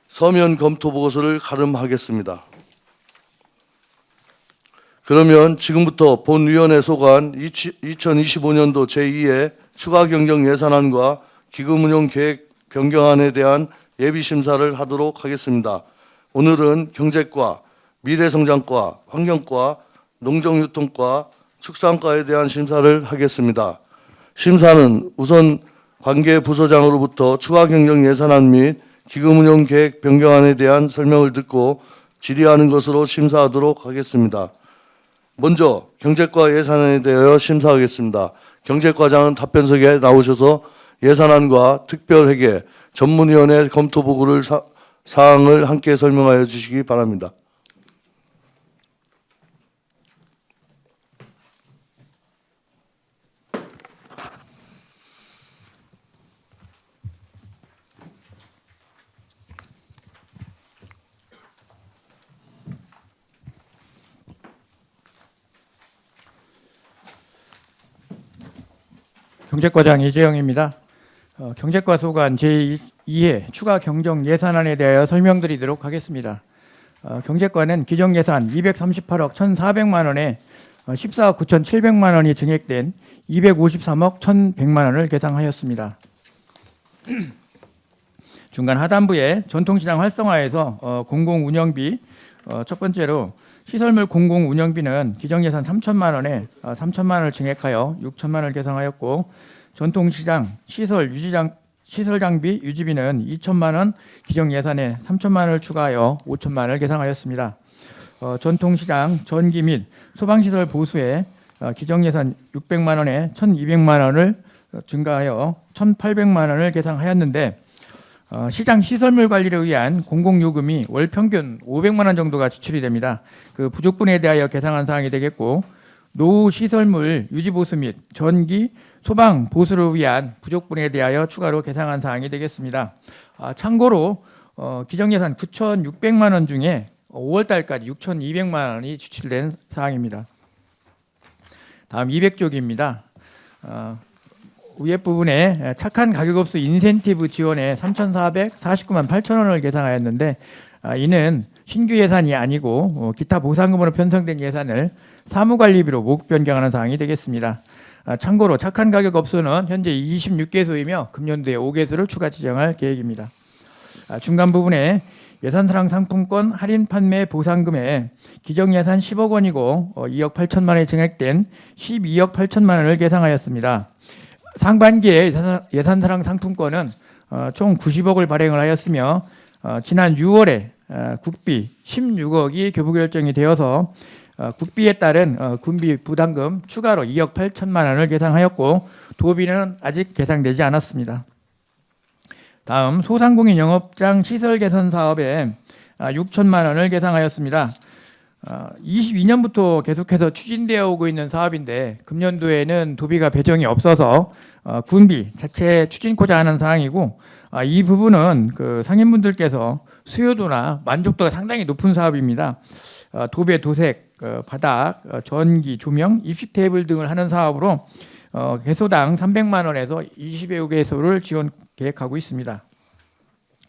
서면 검토 보고서를 가름하겠습니다. 그러면 지금부터 본위원회 소관 2025년도 제2회 추가경정 예산안과 기금운용 계획 변경안에 대한 예비심사를 하도록 하겠습니다. 오늘은 경제과, 미래성장과, 환경과, 농정유통과, 축산과에 대한 심사를 하겠습니다. 심사는 우선 관계부서장으로부터 추가경정 예산안 및 기금운용 계획 변경안에 대한 설명을 듣고 질의하는 것으로 심사하도록 하겠습니다. 먼저 경제과 예산안에 대하여 심사하겠습니다. 경제과장은 답변석에 나오셔서 예산안과 특별회계, 전문위원회 검토 보고를 사항을 함께 설명하여 주시기 바랍니다. 경제과장 이재영입니다. 경제과 소관 제2회 추가 경정 예산안에 대하여 설명드리도록 하겠습니다. 경제과는 기정 예산 238억 1,400만 원에 14억 9,700만 원이 증액된 253억 1,100만 원을 계상하였습니다. 중간 하단부에 전통시장 활성화에서 공공운영비 첫 번째로 시설물 공공 운영비는 기정 예산 3천만 원에 3천만 원을 증액하여 6천만 원을 계상하였고, 전통시장 시설 장비 유지비는 2천만 원 기정 예산에 3천만 원을 추가하여 5천만 원을 계상하였습니다. 전통시장 전기 및 소방시설 보수에 기정 예산 600만 원에 1,200만 원을 증가하여 1,800만 원을 계상하였는데, 시장 시설물 관리를 위한 공공요금이 월 평균 500만 원 정도가 지출이 됩니다. 그 부족분에 대하여 계상한 사항이 되겠고, 노후 시설물 유지보수 및 전기 소방 보수를 위한 부족분에 대하여 추가로 계상한 사항이 되겠습니다. 참고로 기정예산 9,600만 원 중에 5월 달까지 6,200만 원이 지출된 사항입니다. 다음 200쪽입니다. 위에 부분에 착한 가격업소 인센티브 지원에 3,449만 8천 원을 계상하였는데, 이는 신규 예산이 아니고 기타 보상금으로 편성된 예산을 사무관리비로 모국 변경하는 사항이 되겠습니다. 참고로 착한 가격업소는 현재 26개소이며 금년도에 5개소를 추가 지정할 계획입니다. 중간 부분에 예산사랑 상품권 할인 판매 보상금에 기정예산 10억 원이고 2억 8천만 원이 증액된 12억 8천만 원을 계상하였습니다. 상반기에 예산사랑 상품권은 총 90억을 발행을 하였으며, 지난 6월에 국비 16억이 교부 결정이 되어서 국비에 따른 군비 부담금 추가로 2억 8천만 원을 계상하였고, 도비는 아직 계상되지 않았습니다. 다음 소상공인 영업장 시설 개선 사업에 6천만 원을 계상하였습니다. 22년부터 계속해서 추진되어 오고 있는 사업인데, 금년도에는 도비가 배정이 없어서 군비 자체 추진코자 하는 사항이고, 이 부분은 그 상인분들께서 수요도나 만족도가 상당히 높은 사업입니다. 도배, 도색, 바닥, 전기, 조명, 입식 테이블 등을 하는 사업으로 개소당 300만 원에서 20여 개소를 지원 계획하고 있습니다.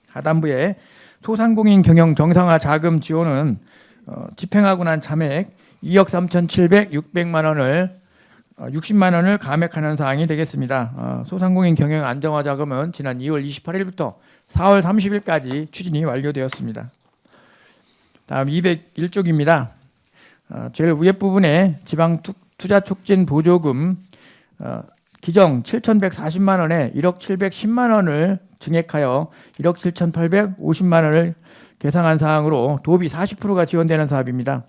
하단부에 소상공인 경영 정상화 자금 지원은 집행하고 난 잔액 2억 3,700만 원을 60만 원을 감액하는 사항이 되겠습니다. 소상공인 경영 안정화 자금은 지난 2월 28일부터 4월 30일까지 추진이 완료되었습니다. 다음 201쪽입니다. 제일 위에 부분에 지방 투자 촉진 보조금 기정 7,140만 원에 1억 710만 원을 증액하여 1억 7,850만 원을 계상한 사항으로 도비 40%가 지원되는 사업입니다.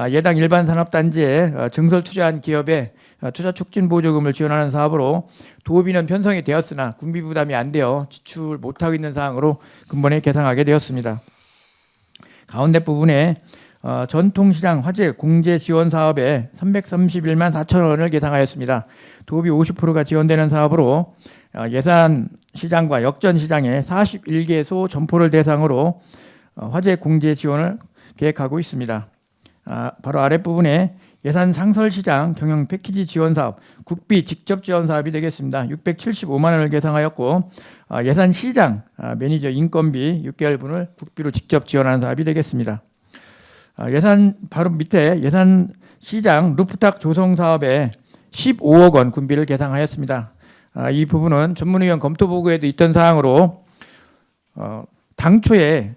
예당 일반 산업단지에 증설 투자한 기업에 투자 촉진 보조금을 지원하는 사업으로 도비는 편성이 되었으나 군비 부담이 안 되어 지출 못하고 있는 사항으로 근본에 계상하게 되었습니다. 가운데 부분에 전통시장 화재 공제 지원 사업에 331만 4천 원을 계상하였습니다. 도비 50%가 지원되는 사업으로 예산시장과 역전시장에 41개소 점포를 대상으로 화재 공제 지원을 계획하고 있습니다. 바로 아랫부분에 예산 상설시장 경영 패키지 지원 사업 국비 직접 지원 사업이 되겠습니다. 675만 원을 계상하였고, 예산 시장 매니저 인건비 6개월분을 국비로 직접 지원하는 사업이 되겠습니다. 예산 바로 밑에 예산 시장 루프탑 조성 사업에 15억 원 군비를 계상하였습니다. 이 부분은 전문위원 검토 보고에도 있던 사항으로 당초에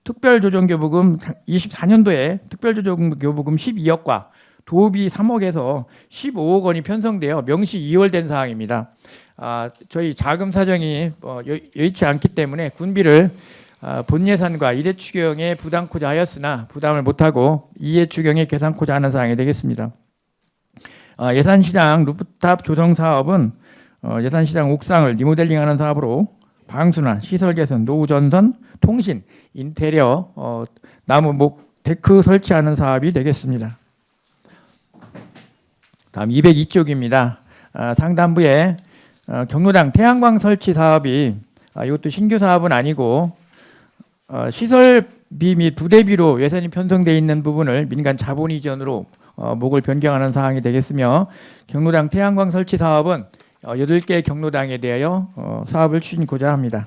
특별조정교부금 24년도에 특별조정교부금 12억과 도비 3억에서 15억 원이 편성되어 명시 2월된 사항입니다. 저희 자금 사정이 여의치 않기 때문에 군비를 본 예산과 이례 추경에 부담코자 하였으나 부담을 못하고 이례 추경에 계산코자 하는 사항이 되겠습니다. 예산시장 루프탑 조성 사업은 예산시장 옥상을 리모델링하는 사업으로 방수나 시설 개선, 노후 전선, 통신, 인테리어, 나무 목 데크 설치하는 사업이 되겠습니다. 다음 202쪽입니다. 상단부에 경로당 태양광 설치 사업이 이것도 신규 사업은 아니고 시설비 및 부대비로 예산이 편성되어 있는 부분을 민간 자본 이전으로 목을 변경하는 사항이 되겠으며, 경로당 태양광 설치 사업은 8개 경로당에 대하여 사업을 추진코자 합니다.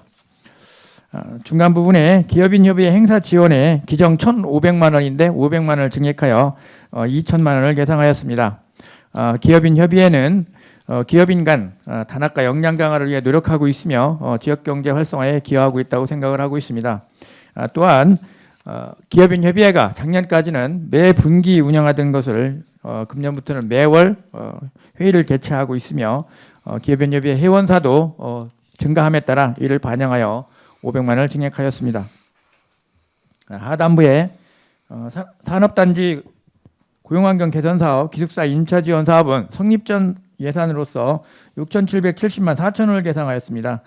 중간 부분에 기업인 협의회 행사 지원에 기정 1,500만 원인데 500만 원을 증액하여 2천만 원을 계상하였습니다. 기업인 협의회는 기업인 간 단합과 역량 강화를 위해 노력하고 있으며 지역경제 활성화에 기여하고 있다고 생각을 하고 있습니다. 또한 기업인 협의회가 작년까지는 매 분기 운영하던 것을 금년부터는 매월 회의를 개최하고 있으며 기업인 협의회 회원사도 증가함에 따라 이를 반영하여 500만 원을 증액하였습니다. 하단부에 산업단지 고용환경 개선 사업, 기숙사 임차 지원 사업은 성립 전 예산으로서 6,770만 4천 원을 계상하였습니다.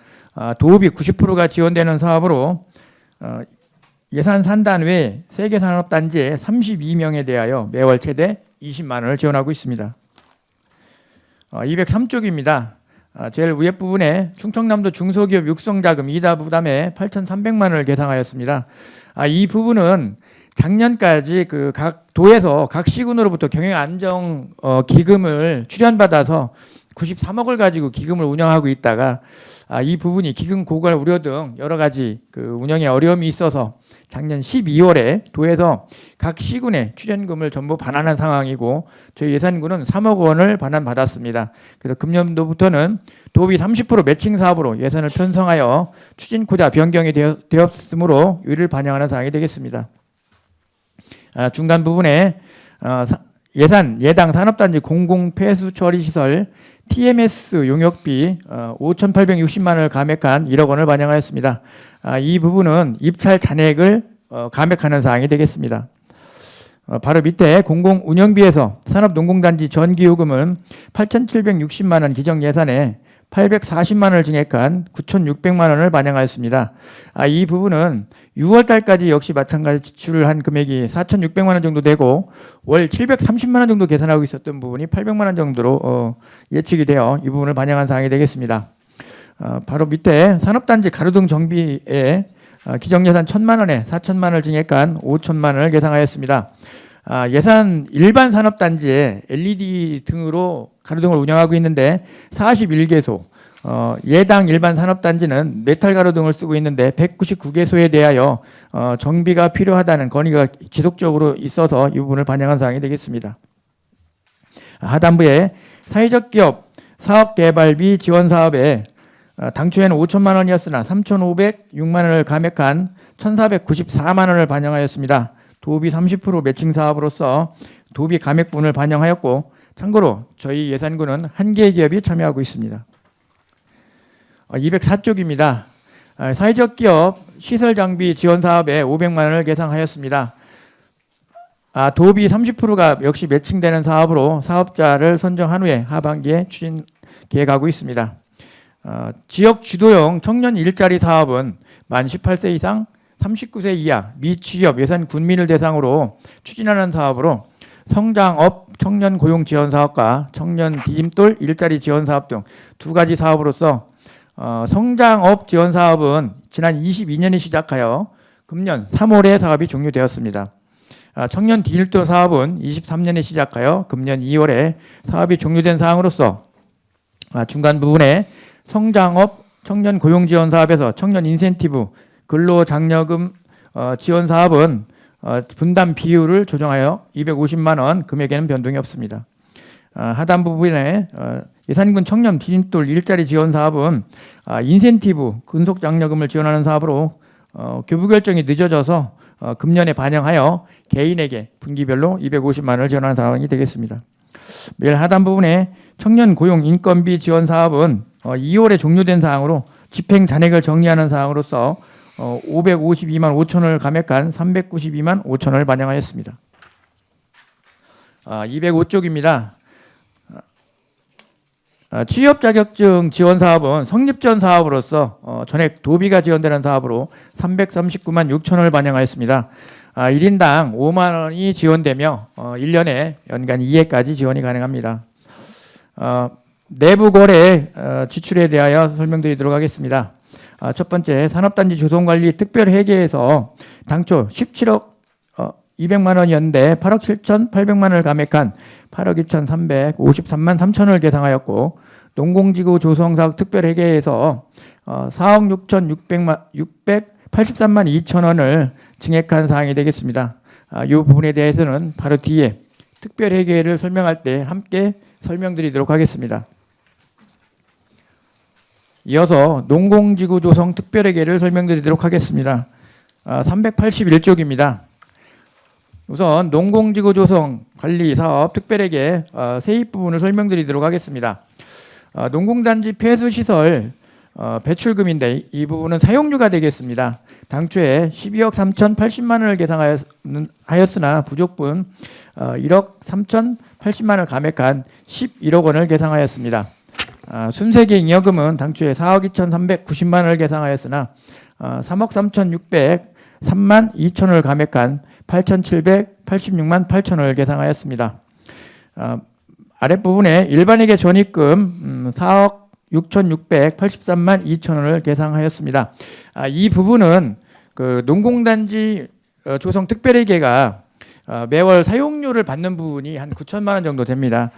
도읍이 90%가 지원되는 사업으로 예산 산단 외 세개 산업단지에 32명에 대하여 매월 최대 20만 원을 지원하고 있습니다. 203쪽입니다. 제일 위에 부분에 충청남도 중소기업 육성자금 이자 부담에 8,300만 원을 계상하였습니다. 이 부분은 작년까지 그 각 도에서 각 시군으로부터 경영안정 기금을 출연받아서 93억을 가지고 기금을 운영하고 있다가 이 부분이 기금 고갈 우려 등 여러 가지 그 운영에 어려움이 있어서 작년 12월에 도에서 각 시군에 출연금을 전부 반환한 상황이고 저희 예산군은 3억 원을 반환받았습니다. 그래서 금년도부터는 도읍이 30% 매칭 사업으로 예산을 편성하여 추진코자 변경이 되었으므로 이를 반영하는 사항이 되겠습니다. 중간 부분에 예산 예당 산업단지 공공 폐수 처리 시설 TMS 용역비 5,860만 원을 감액한 1억 원을 반영하였습니다. 이 부분은 입찰 잔액을 감액하는 사항이 되겠습니다. 바로 밑에 공공 운영비에서 산업농공단지 전기요금은 8,760만 원 기정 예산에 840만 원을 증액한 9,600만 원을 반영하였습니다. 이 부분은 6월 달까지 역시 마찬가지 지출을 한 금액이 4,600만 원 정도 되고 월 730만 원 정도 계산하고 있었던 부분이 800만 원 정도로 예측이 되어 이 부분을 반영한 사항이 되겠습니다. 바로 밑에 산업단지 가로등 정비에 기정예산 1,000만 원에 4천만 원을 증액한 5천만 원을 계상하였습니다. 예산 일반 산업단지에 LED 등으로 가로등을 운영하고 있는데 41개소, 예당 일반 산업단지는 메탈 가로등을 쓰고 있는데 199개소에 대하여 정비가 필요하다는 건의가 지속적으로 있어서 이 부분을 반영한 사항이 되겠습니다. 하단부에 사회적 기업 사업개발비 지원 사업에 당초에는 5천만 원이었으나 3,506만 원을 감액한 1,494만 원을 반영하였습니다. 도읍이 30% 매칭 사업으로서 도읍이 감액분을 반영하였고 참고로 저희 예산군은 1개 기업이 참여하고 있습니다. 204쪽입니다. 사회적 기업 시설 장비 지원 사업에 500만 원을 계상하였습니다. 도읍이 30%가 역시 매칭되는 사업으로 사업자를 선정한 후에 하반기에 추진 계획하고 있습니다. 지역 주도형 청년 일자리 사업은 만 18세 이상 39세 이하 미취업 예산 군민을 대상으로 추진하는 사업으로 성장업 청년 고용 지원 사업과 청년 디딤돌 일자리 지원 사업 등 두 가지 사업으로서 성장업 지원 사업은 지난 22년에 시작하여 금년 3월에 사업이 종료되었습니다. 청년 디딤돌 사업은 23년에 시작하여 금년 2월에 사업이 종료된 사항으로서 중간 부분에 성장업 청년 고용 지원 사업에서 청년 인센티브 근로장려금 지원 사업은 분담 비율을 조정하여 250만 원 금액에는 변동이 없습니다. 하단 부분에 예산군 청년 디딤돌 일자리 지원 사업은 인센티브 근속장려금을 지원하는 사업으로 교부 결정이 늦어져서 금년에 반영하여 개인에게 분기별로 250만 원을 지원하는 상황이 되겠습니다. 매일 하단 부분에 청년 고용 인건비 지원 사업은 2월에 종료된 사항으로 집행 잔액을 정리하는 사항으로서 552만 5천 원을 감액한 392만 5천 원을 반영하였습니다. 205쪽입니다. 취업 자격증 지원 사업은 성립 전 사업으로서 전액 도비가 지원되는 사업으로 339만 6천 원을 반영하였습니다. 1인당 5만 원이 지원되며 1년에 연간 2회까지 지원이 가능합니다. 내부 거래 지출에 대하여 설명드리도록 하겠습니다. 첫 번째, 산업단지 조성관리 특별회계에서 당초 17억 200만 원이었는데 8억 7,800만 원을 감액한 8억 2,353만 3천 원을 계상하였고, 농공지구 조성사업 특별회계에서 4억 6,683만 2천 원을 증액한 사항이 되겠습니다. 이 부분에 대해서는 바로 뒤에 특별회계를 설명할 때 함께 설명드리도록 하겠습니다. 이어서 농공지구 조성 특별회계를 설명드리도록 하겠습니다. 381쪽입니다. 우선 농공지구 조성 관리 사업 특별하게 세입 부분을 설명드리도록 하겠습니다. 농공단지 폐수시설 배출금인데 이 부분은 사용료가 되겠습니다. 당초에 12억 3,080만 원을 계상하였으나 부족분 1억 3,080만 원을 감액한 11억 원을 계상하였습니다. 순세계 잉여금은 당초에 4억 2,390만 원을 계상하였으나 3억 3,603만 2천 원을 감액한 8,786만 8천 원을 계상하였습니다. 아랫부분에 일반회계 전입금 4억 6,683만 2천 원을 계상하였습니다. 이 부분은 그 농공단지 조성 특별회계가 매월 사용료를 받는 부분이 한 9천만 원 정도 됩니다.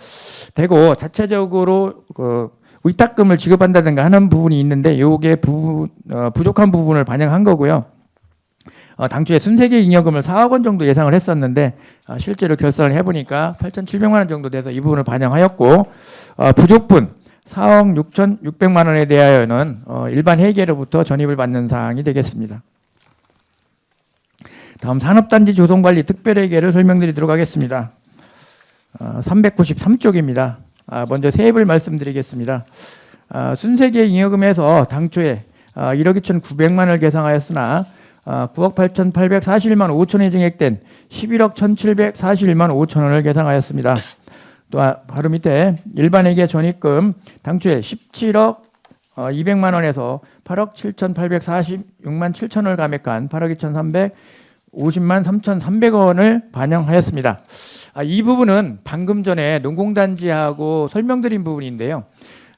되고 자체적으로 그 위탁금을 지급한다든가 하는 부분이 있는데 요게 부족한 부분을 반영한 거고요. 당초에 순세계 잉여금을 4억 원 정도 예상을 했었는데 실제로 결산을 해보니까 8,700만 원 정도 돼서 이 부분을 반영하였고 부족분 4억 6,600만 원에 대하여는 일반 회계로부터 전입을 받는 사항이 되겠습니다. 다음 산업단지 조성관리 특별회계를 설명드리도록 하겠습니다. 393쪽입니다. 먼저 세입을 말씀드리겠습니다. 순세계 잉여금에서 당초에 1억 2,900만 원을 계상하였으나 9억 8,841만 5천원이 증액된 11억 1,741만 5천 원을 계상하였습니다. 또 바로 밑에 일반회계 전입금 당초에 17억 200만 원에서 8억 7,846만 7천 원을 감액한 8억 2,350만 3,300원을 반영하였습니다. 이 부분은 방금 전에 농공단지하고 설명드린 부분인데요.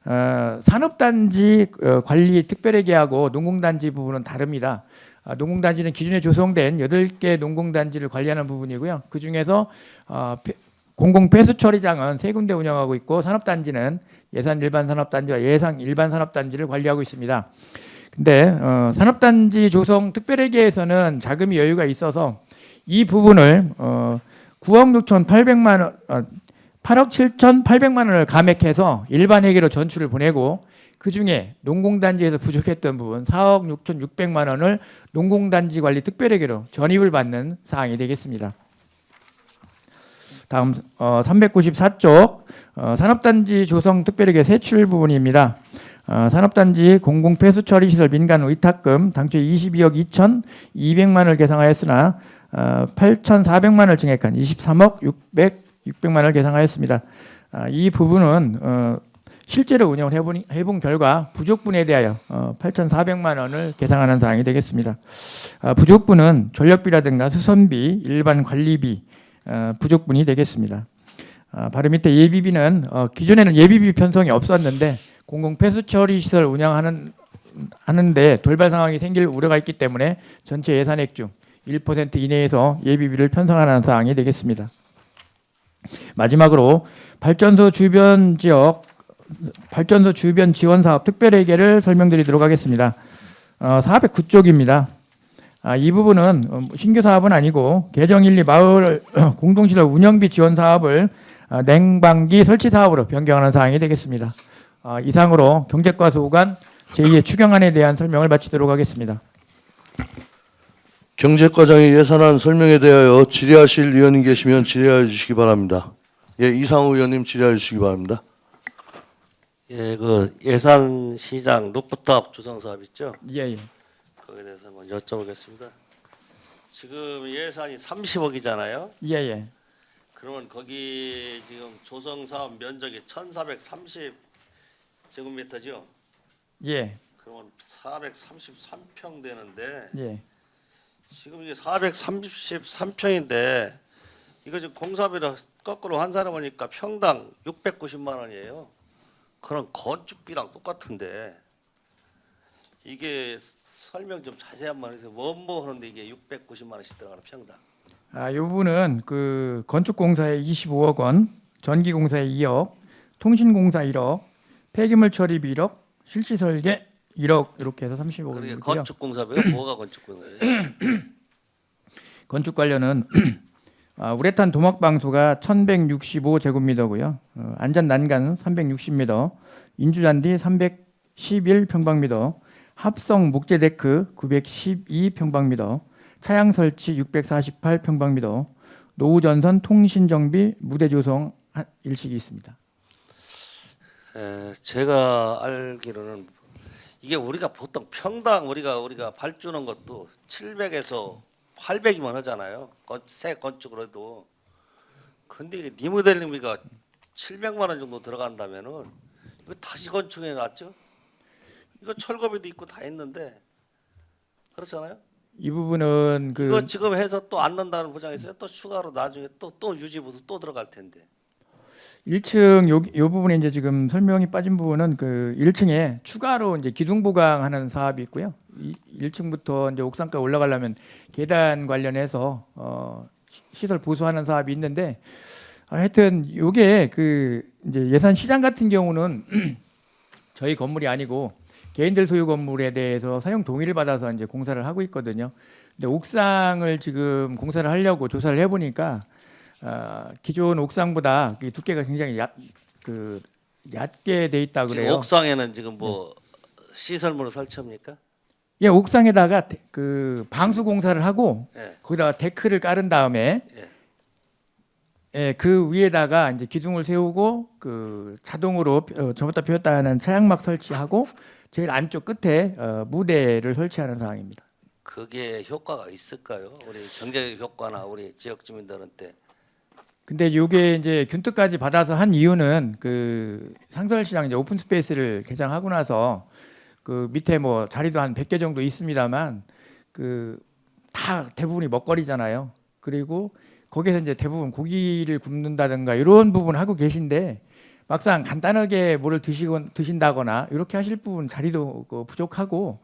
산업단지 관리 특별회계하고 농공단지 부분은 다릅니다. 농공단지는 기존에 조성된 8개 농공단지를 관리하는 부분이고요. 그중에서 공공폐수처리장은 3군데 운영하고 있고 산업단지는 예산 일반 산업단지와 예상 일반 산업단지를 관리하고 있습니다. 근데 산업단지 조성 특별회계에서는 자금이 여유가 있어서 이 부분을 9억 6,800만 원, 8억 7,800만 원을 감액해서 일반 회계로 전출을 보내고 그중에 농공단지에서 부족했던 부분 4억 6,600만 원을 농공단지 관리 특별회계로 전입을 받는 사항이 되겠습니다. 다음 394쪽 산업단지 조성 특별회계 세출 부분입니다. 산업단지 공공폐수처리시설 민간 위탁금 당초에 22억 2,200만 원을 계상하였으나 8,400만 원을 증액한 23억 600만 원을 계상하였습니다. 이 부분은 실제로 운영을 해본 결과 부족분에 대하여 8,400만 원을 계상하는 사항이 되겠습니다. 부족분은 전력비라든가 수선비, 일반 관리비, 부족분이 되겠습니다. 바로 밑에 예비비는 기존에는 예비비 편성이 없었는데 공공폐수처리시설 운영하는데 돌발 상황이 생길 우려가 있기 때문에 전체 예산액 중 1% 이내에서 예비비를 편성하는 사항이 되겠습니다. 마지막으로 발전소 주변 지원 사업 특별회계를 설명드리도록 하겠습니다. 409쪽입니다. 이 부분은 신규 사업은 아니고 개정 1, 2 마을 공동시설 운영비 지원 사업을 냉방기 설치 사업으로 변경하는 사항이 되겠습니다. 이상으로 경제과 소관 제2의 추경안에 대한 설명을 마치도록 하겠습니다. 경제과장의 예산안 설명에 대하여 질의하실 의원님 계시면 질의하여 주시기 바랍니다. 예, 이상우 의원님 질의하여 주시기 바랍니다. 예, 그 예산 시장 루프탑 조성 사업 있죠? 예. 거기에 대해서 한번 여쭤보겠습니다. 지금 예산이 30억이잖아요. 예. 그러면 거기 지금 조성 사업 면적이 1,430제곱미터죠? 예. 그러면 433평 되는데 예. 지금 이게 433평인데 이거 지금 공사비로 거꾸로 환산해 보니까 평당 690만 원이에요. 그럼 건축비랑 똑같은데 이게 설명 좀 자세히 한번 해주세요. 뭐 하는데 이게 690만 원씩 들어가는 평당. 이 부분은 그 건축공사에 25억 원, 전기공사에 2억, 통신공사 1억, 폐기물 처리비 1억, 실시설계 1억 이렇게 해서 30억 그러게 원이고요. 건축공사고요. 뭐가 건축공사예요? 건축 관련은 우레탄 도막방수가 1,165제곱미터고요. 안전 난간 360m, 인주잔디 311평방미터, 합성 목재 데크 912평방미터, 차양 설치 648평방미터, 노후 전선 통신 정비 무대 조성 일식이 있습니다. 제가 알기로는 이게 우리가 보통 평당 우리가 발주는 것도 700에서 800이면 하잖아요. 새 건축을 해도. 근데 이게 리모델링비가 700만 원 정도 들어간다면은 이거 다시 건축해 놨죠? 이거 철거비도 있고 다 했는데 그렇잖아요. 이 부분은 이거 지금 해서 또 안 넣는다는 보장이 있어요. 또 추가로 나중에 또 유지부도 또 들어갈 텐데. 1층 요 부분에 이제 지금 설명이 빠진 부분은 그 1층에 추가로 이제 기둥 보강하는 사업이 있고요. 1층부터 이제 옥상까지 올라가려면 계단 관련해서 시설 보수하는 사업이 있는데 하여튼 요게 그 이제 예산 시장 같은 경우는 저희 건물이 아니고 개인들 소유 건물에 대해서 사용 동의를 받아서 이제 공사를 하고 있거든요. 근데 옥상을 지금 공사를 하려고 조사를 해보니까 기존 옥상보다 그 두께가 굉장히 얕게 돼 있다 지금 그래요. 옥상에는 지금 뭐 시설물을 설치합니까? 예, 옥상에다가 그 방수 공사를 하고 예. 거기다가 데크를 깔은 다음에 예, 그 위에다가 이제 기둥을 세우고 그 자동으로 접었다 펴었다 하는 차양막 설치하고 제일 안쪽 끝에 무대를 설치하는 상황입니다. 그게 효과가 있을까요? 우리 경제 효과나 우리 지역 주민들한테. 근데 이게 이제 균특까지 받아서 한 이유는 그 상설시장 이제 오픈 스페이스를 개장하고 나서 그 밑에 뭐 자리도 한 100개 정도 있습니다만 그 다 대부분이 먹거리잖아요. 그리고 거기서 이제 대부분 고기를 굽는다든가 이런 부분 하고 계신데 막상 간단하게 뭐를 드신다거나 이렇게 하실 부분 자리도 부족하고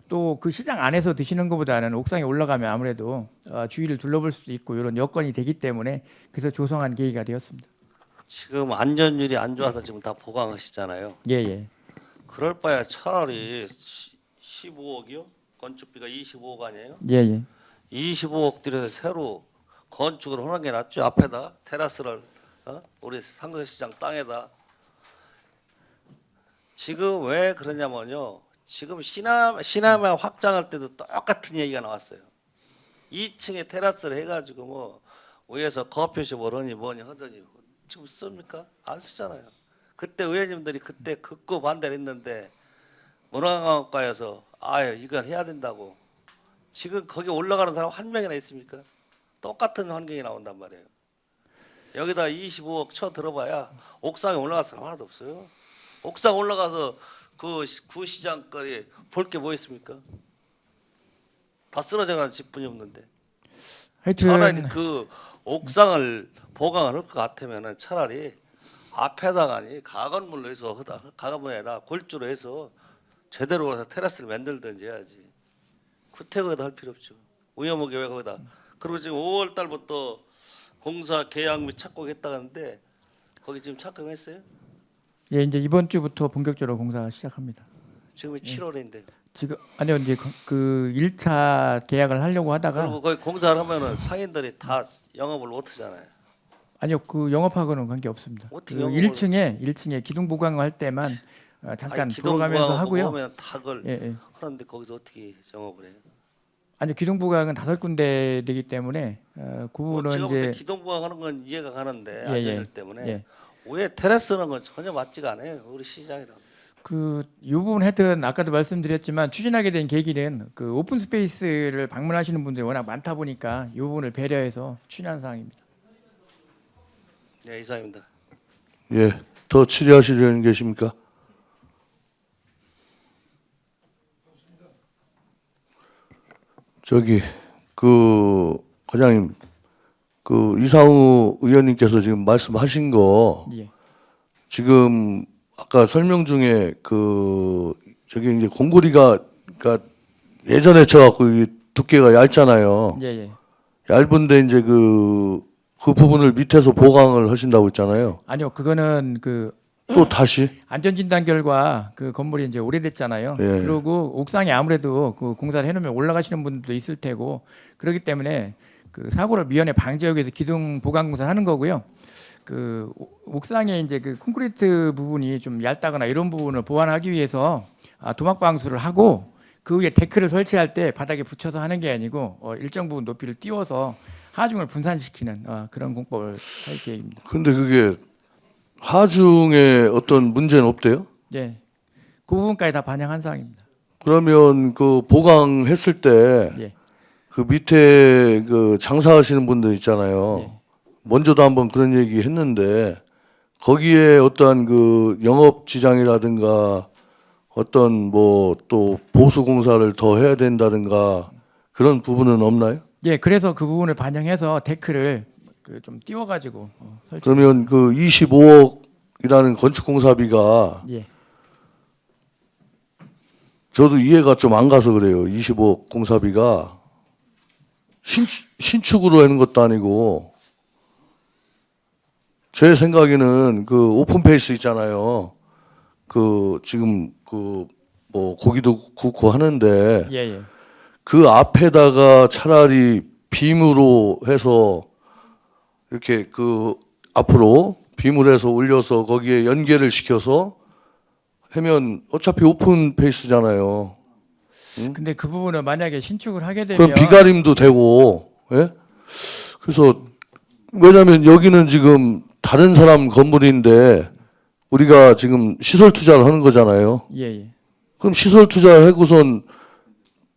또 그 시장 안에서 드시는 것보다는 옥상에 올라가면 아무래도 주위를 둘러볼 수도 있고 이런 여건이 되기 때문에 그래서 조성한 계기가 되었습니다. 지금 안전율이 안 좋아서 지금 다 보강하시잖아요. 예. 그럴 바에 차라리 15억이요? 건축비가 25억 아니에요? 예. 25억 들여서 새로 건축을 하는 게 낫죠. 앞에다 테라스를 우리 상설시장 땅에다. 지금 왜 그러냐면요. 지금 시나마 확장할 때도 똑같은 얘기가 나왔어요. 2층에 테라스를 해가지고 뭐 위에서 커피숍을 하니 뭐니 하더니 지금 씁니까? 안 쓰잖아요. 그때 의원님들이 그때 극구 반대를 했는데 문화관광과에서 아유 이건 해야 된다고. 지금 거기 올라가는 사람 한 명이나 있습니까? 똑같은 환경이 나온단 말이에요. 여기다 25억 쳐 들어봐야 옥상에 올라갈 사람 하나도 없어요. 옥상 올라가서 그 구시장거리 볼 게 뭐 있습니까? 다 쓰러져가는 집뿐이 없는데. 하여튼 차라리 그 옥상을 보강을 할 것 같으면은 차라리 앞에다가니 가건물로 해서 가건물이 아니라 골조로 해서 제대로 해서 테라스를 만들든지 해야지. 구태거기다 할 필요 없죠. 우여곡에 왜 거기다. 그리고 지금 5월 달부터 공사 계약 및 착공했다는데 거기 지금 착공했어요? 예, 이제 이번 주부터 본격적으로 공사 시작합니다. 지금이 7월인데. 지금 아니요, 이제 그 1차 계약을 하려고 하다가 그리고 거기 공사를 하면은 상인들이 다 영업을 못 하잖아요. 아니요, 그 영업하고는 관계 없습니다. 그 어떻게 영업을- 1층에 기둥 보강을 할 때만 잠깐 기둥 돌아가면서 보강하고 하고요. 보면 다 그걸 예. 하는데 거기서 어떻게 영업을 해요? 아니요, 기둥 보강은 5군데 되기 때문에 그 뭐 부분은 제가 볼 때 이제 기둥 보강하는 건 이해가 가는데 예, 안전일 때문에 예. 왜 테라스는 건 전혀 맞지가 않아요. 우리 시장이랑. 이 부분 하여튼 아까도 말씀드렸지만 추진하게 된 계기는 그 오픈 스페이스를 방문하시는 분들이 워낙 많다 보니까 이 부분을 배려해서 추진한 사항입니다. 네, 이상입니다. 예, 더 질의하실 의원 계십니까? 저기 그 과장님, 그 이상우 의원님께서 지금 말씀하신 거 예. 지금 아까 설명 중에 그 저기 이제 공고리가 그러니까 예전에 쳐갖고 이 두께가 얇잖아요. 예. 얇은데 이제 그 부분을 밑에서 보강을 하신다고 했잖아요. 아니요, 그거는 그 또 다시 안전진단 결과 그 건물이 이제 오래됐잖아요. 예. 그리고 옥상에 아무래도 그 공사를 해놓으면 올라가시는 분들도 있을 테고 그렇기 때문에 그 사고를 미연에 방지하기 위해서 기둥 보강 공사를 하는 거고요. 그 옥상에 이제 그 콘크리트 부분이 좀 얇다거나 이런 부분을 보완하기 위해서 도막 방수를 하고 그 위에 데크를 설치할 때 바닥에 붙여서 하는 게 아니고 일정 부분 높이를 띄워서 하중을 분산시키는 그런 공법을 할 계획입니다. 근데 그게 하중에 어떤 문제는 없대요? 예, 그 부분까지 다 반영한 사항입니다. 그러면 그 보강했을 때 예, 그 밑에 그 장사하시는 분들 있잖아요. 예. 먼저도 한번 그런 얘기 했는데 거기에 어떠한 그 영업 지장이라든가 어떤 뭐 또 보수 공사를 더 해야 된다든가 그런 부분은 없나요? 예, 그래서 그 부분을 반영해서 데크를 그 좀 띄워가지고 설치. 그러면 그 25억이라는 건축 공사비가 예, 저도 이해가 좀 안 가서 그래요. 25억 공사비가 신축으로 하는 것도 아니고 제 생각에는 그 오픈페이스 있잖아요. 그 지금 그 뭐 고기도 굽고 하는데 예, 예. 그 앞에다가 차라리 빔으로 해서 이렇게 그 앞으로 빔을 해서 올려서 거기에 연계를 시켜서 하면 어차피 오픈 페이스잖아요. 근데 그 부분은 만약에 신축을 하게 되면 그럼 비가림도 되고, 예? 그래서 왜냐하면 여기는 지금 다른 사람 건물인데 우리가 지금 시설 투자를 하는 거잖아요. 예, 예. 그럼 시설 투자하고선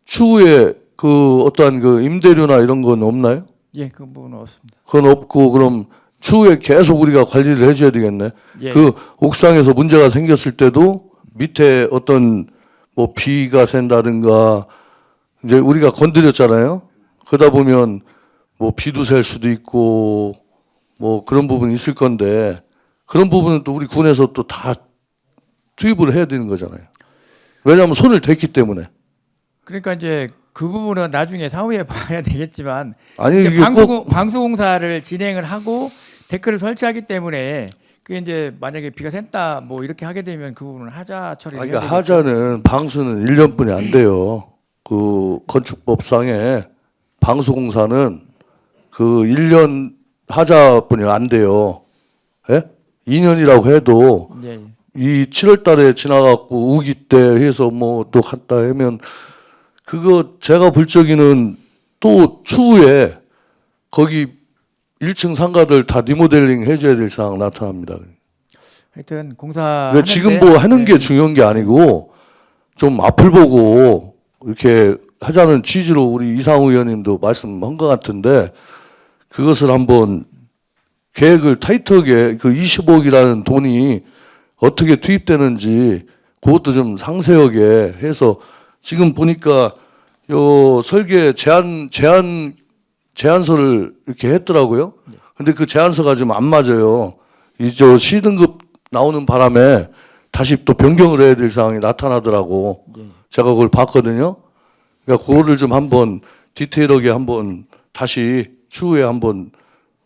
추후에 그 어떠한 그 임대료나 이런 건 없나요? 예, 그 부분은 없습니다. 그건 없고 그럼 추후에 계속 우리가 관리를 해줘야 되겠네. 예, 그 옥상에서 문제가 생겼을 때도 밑에 어떤 뭐 비가 샌다든가 이제 우리가 건드렸잖아요. 그러다 보면 뭐 비도 셀 수도 있고 뭐 그런 부분이 있을 건데 그런 부분은 또 우리 군에서 또 다 투입을 해야 되는 거잖아요. 왜냐하면 손을 댔기 때문에. 그러니까 이제 그 부분은 나중에 사후에 봐야 되겠지만 아니 이제 이게 꼭 방수공사를 진행을 하고 데크를 설치하기 때문에 그게 이제 만약에 비가 샌다 뭐 이렇게 하게 되면 그 부분은 하자 처리를 해야 그러니까 되겠죠. 하자는 방수는 1년뿐이 안 돼요. 그 건축법상에 방수공사는 그 1년 하자뿐이 안 돼요. 예? 2년이라고 해도 예, 예. 이 7월 달에 지나갖고 우기 때 해서 뭐 또 갔다 하면 그거 제가 볼 적에는 또 추후에 거기 1층 상가들 다 리모델링 해줘야 될 상황 나타납니다. 하여튼 공사 왜 지금 뭐 하는 게 중요한 게 아니고 좀 앞을 보고 이렇게 하자는 취지로 우리 이상우 의원님도 말씀한 것 같은데 그것을 한번 계획을 타이트하게 그 25억이라는 돈이 어떻게 투입되는지 그것도 좀 상세하게 해서 지금 보니까 요 설계 제안서를 이렇게 했더라고요. 근데 그 제안서가 좀 안 맞아요. 이 저 C등급 나오는 바람에 다시 또 변경을 해야 될 상황이 나타나더라고. 제가 그걸 봤거든요. 그러니까 그거를 좀 한번 디테일하게 한번 다시 추후에 한번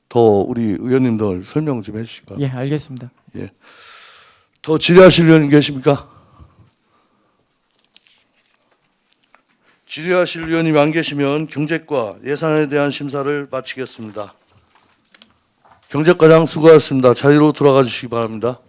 더 우리 의원님들 설명 좀 해주실까요? 예, 알겠습니다. 더 질의하실 의원님 계십니까? 질의하실 의원님이 안 계시면 경제과 예산에 대한 심사를 마치겠습니다. 경제과장 수고하셨습니다. 자리로 돌아가 주시기 바랍니다.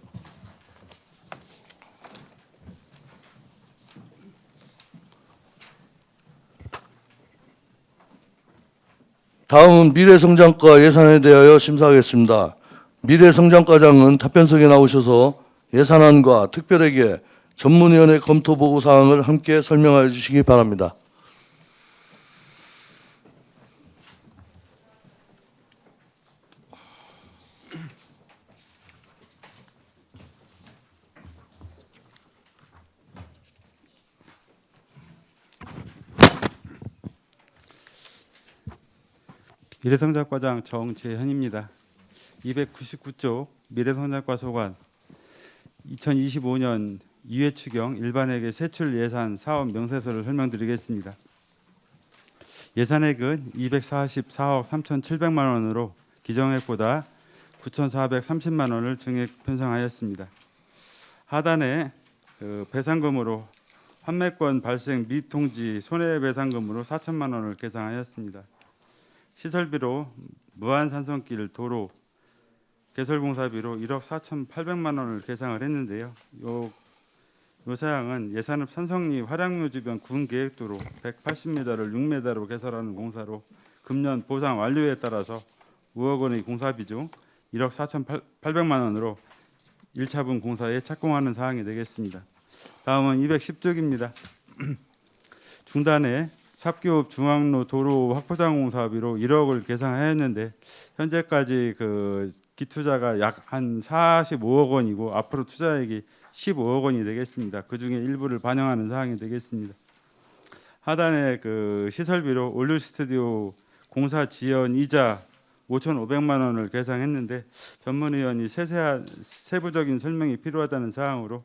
다음은 미래성장과 예산에 대하여 심사하겠습니다. 미래성장과장은 답변석에 나오셔서 예산안과 특별회계 전문위원회 검토 보고 사항을 함께 설명해 주시기 바랍니다. 미래성장과장 정재현입니다. 299조 미래성장과 소관 2025년 2회 추경 일반회계 세출 예산 사업 명세서를 설명드리겠습니다. 예산액은 244억 3,700만 원으로 기정액보다 9,430만 원을 증액 편성하였습니다. 하단에 배상금으로 환매권 발생 미통지 손해배상금으로 4천만 원을 계상하였습니다. 시설비로 무한산성길 도로 개설공사비로 1억 4,800만 원을 계상을 했는데요. 요 이 사항은 예산읍 산성리 화량묘 주변 군 계획도로 180m를 6m로 개설하는 공사로 금년 보상 완료에 따라서 5억 원의 공사비 중 1억 4,800만 원으로 1차분 공사에 착공하는 사항이 되겠습니다. 다음은 210쪽입니다. 중단에 삽교읍 중앙로 도로 확포장공 사업비로 1억을 계상하였는데 현재까지 그 기투자가 약 한 45억 원이고 앞으로 투자액이 15억 원이 되겠습니다. 그 중에 일부를 반영하는 사항이 되겠습니다. 하단에 그 시설비로 올류 스튜디오 공사 지연 이자 5,500만 원을 계상했는데 전문위원이 세부적인 설명이 필요하다는 사항으로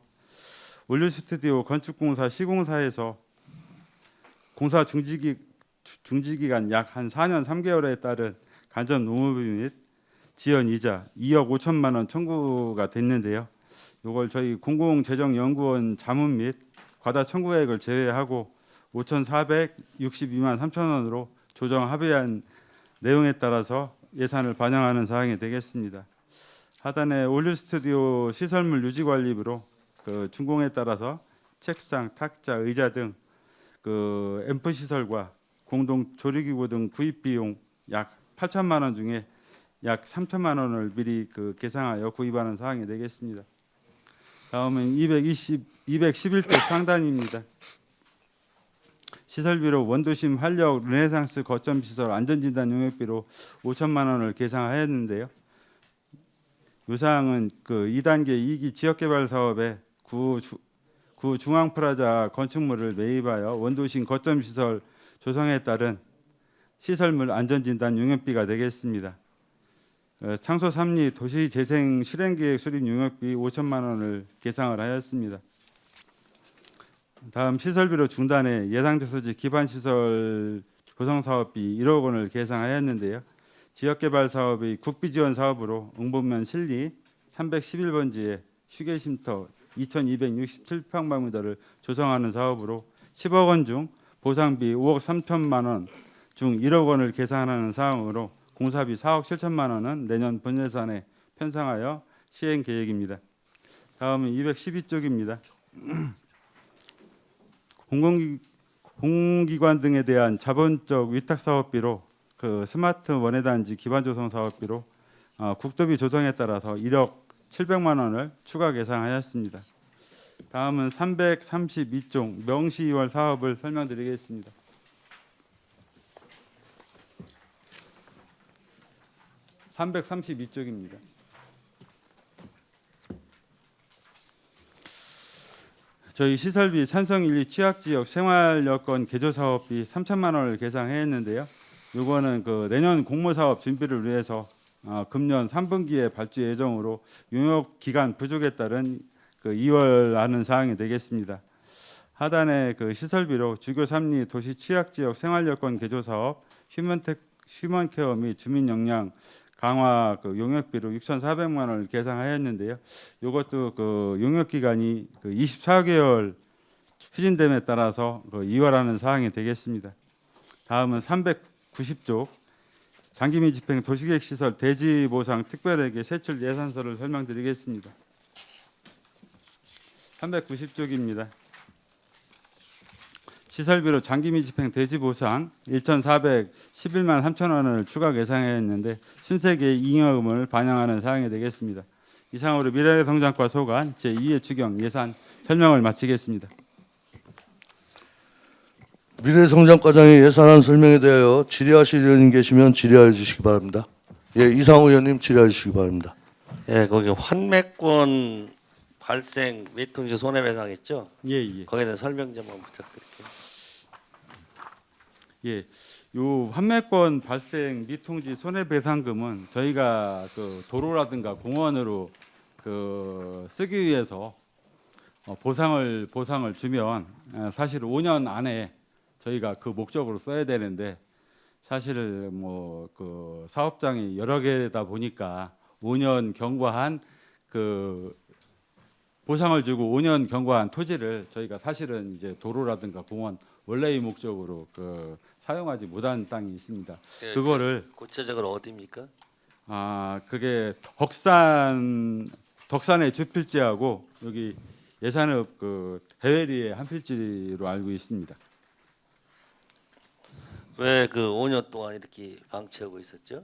올류 스튜디오 건축공사 시공사에서 공사 중지기간 약 한 4년 3개월에 따른 간접 노무비 및 지연 이자 2억 5천만 원 청구가 됐는데요. 이걸 저희 공공재정연구원 자문 및 과다 청구액을 제외하고 5,462만 3천 원으로 조정 합의한 내용에 따라서 예산을 반영하는 사항이 되겠습니다. 하단에 올류 스튜디오 시설물 유지 관리비로 그 준공에 따라서 책상, 탁자, 의자 등 그 앰프 시설과 공동 조리기구 등 구입 비용 약 8천만 원 중에 약 3천만 원을 미리 그 계상하여 구입하는 사항이 되겠습니다. 다음은 211조 상단입니다. 시설비로 원도심 활력 르네상스 거점 시설 안전진단 용역비로 5천만 원을 계상하였는데요. 이 사항은 그 2단계 2기 지역개발 사업에 구 중앙프라자 건축물을 매입하여 원도심 거점 시설 조성에 따른 시설물 안전진단 용역비가 되겠습니다. 창소 3리 도시재생 실행계획 수립 용역비 5천만 원을 계상을 하였습니다. 다음 시설비로 중단에 예상조소지 기반시설 조성사업비 1억 원을 계상하였는데요. 지역개발 사업의 국비지원 사업으로 응봉면 실리 311번지에 휴게쉼터 2,267평방미터를 조성하는 사업으로 10억 원 중 보상비 5억 3천만 원 중 1억 원을 계산하는 사항으로 공사비 4억 7천만 원은 내년 본예산에 편성하여 시행 계획입니다. 다음은 212쪽입니다. 공공기관 등에 대한 자본적 위탁 사업비로 그 스마트 원예단지 기반 조성 사업비로 국도비 조정에 따라서 1억 700만 원을 추가 계상하였습니다. 다음은 332종 명시이월 사업을 설명드리겠습니다. (332쪽입니다) 저희 시설비 산성 1, 2 취약지역 생활여건 개조 사업비 3천만 원을 계상했는데요. 이거는 그 내년 공모사업 준비를 위해서 금년 3분기에 발주 예정으로 용역 기간 부족에 따른 그 2월 하는 사항이 되겠습니다. 하단에 그 시설비로 주교 3리 도시 취약지역 생활여건 개조 사업 휴먼케어 및 주민 역량 강화 그 용역비로 6,400만 원을 계상하였는데요. 이것도 그 용역 기간이 그 24개월 추진됨에 따라서 그 2월하는 사항이 되겠습니다. 다음은 390조 장기민 집행 도시계획 시설 대지 보상 특별회계 세출 예산서를 설명드리겠습니다. 390쪽입니다. 시설비로 장기민 집행 대지 보상 1,411만 3천 원을 추가 계상했는데 순세계 잉여금을 반영하는 사항이 되겠습니다. 이상으로 미래성장과 소관 제2회 추경 예산 설명을 마치겠습니다. 미래성장과장의 예산안 설명에 대하여 질의하실 의원님 계시면 질의해 주시기 바랍니다. 예, 이상호 의원님 질의해 주시기 바랍니다. 예, 거기 환매권 발생 미통지 손해배상 있죠? 예. 거기에 대한 설명 좀 한번 부탁드릴게요. 예, 요 판매권 발생 미통지 손해배상금은 저희가 그 도로라든가 공원으로 그 쓰기 위해서 보상을 주면 사실 5년 안에 저희가 그 목적으로 써야 되는데 사실 뭐 그 사업장이 여러 개다 보니까 5년 경과한 그 보상을 주고 5년 경과한 토지를 저희가 사실은 이제 도로라든가 공원 원래의 목적으로 그 사용하지 못한 땅이 있습니다. 예, 그거를 구체적으로 어디입니까? 그게 덕산의 주필지하고 여기 예산읍 그 대회리의 한 필지로 알고 있습니다. 왜 그 5년 동안 이렇게 방치하고 있었죠?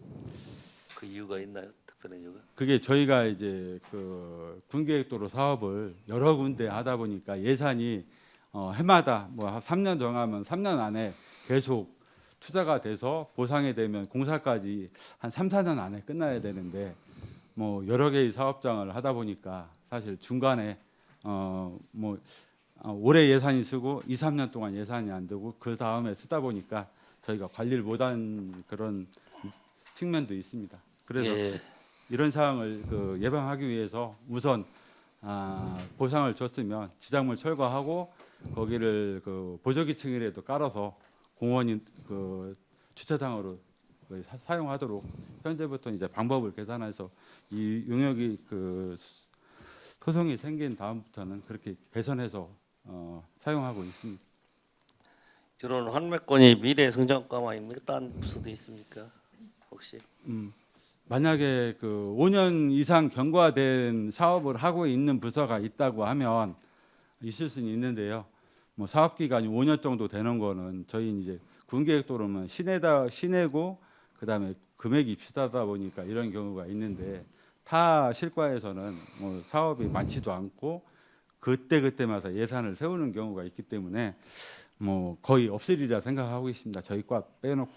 그 이유가 있나요? 특별한 이유가? 그게 저희가 이제 그 군계획도로 사업을 여러 군데 하다 보니까 예산이 해마다 뭐 3년 정하면 3년 안에 계속 투자가 돼서 보상이 되면 공사까지 한 3, 4년 안에 끝나야 되는데 뭐 여러 개의 사업장을 하다 보니까 사실 중간에 올해 예산이 쓰고 2, 3년 동안 예산이 안 되고 그 다음에 쓰다 보니까 저희가 관리를 못한 그런 측면도 있습니다. 그래서 예. 이런 사항을 예방하기 위해서 우선 보상을 줬으면 지작물 철거하고 거기를 보조기층이라도 깔아서 공원인 주차장으로 사용하도록 현재부터 이제 방법을 계산해서 이 용역이 소송이 생긴 다음부터는 그렇게 개선해서 사용하고 있습니다. 이런 환매권이 미래 성장과만입니까? 딴 부서도 있습니까? 혹시? 만약에 5년 이상 경과된 사업을 하고 있는 부서가 있다고 하면 있을 수는 있는데요. 뭐 사업 기간이 5년 정도 되는 거는 저희 이제 군계획도로는 시내고 그다음에 금액이 비싸다 보니까 이런 경우가 있는데 타 실과에서는 뭐 사업이 많지도 않고 그때마다 예산을 세우는 경우가 있기 때문에 뭐 거의 없으리라 생각하고 있습니다. 저희 과 빼놓고.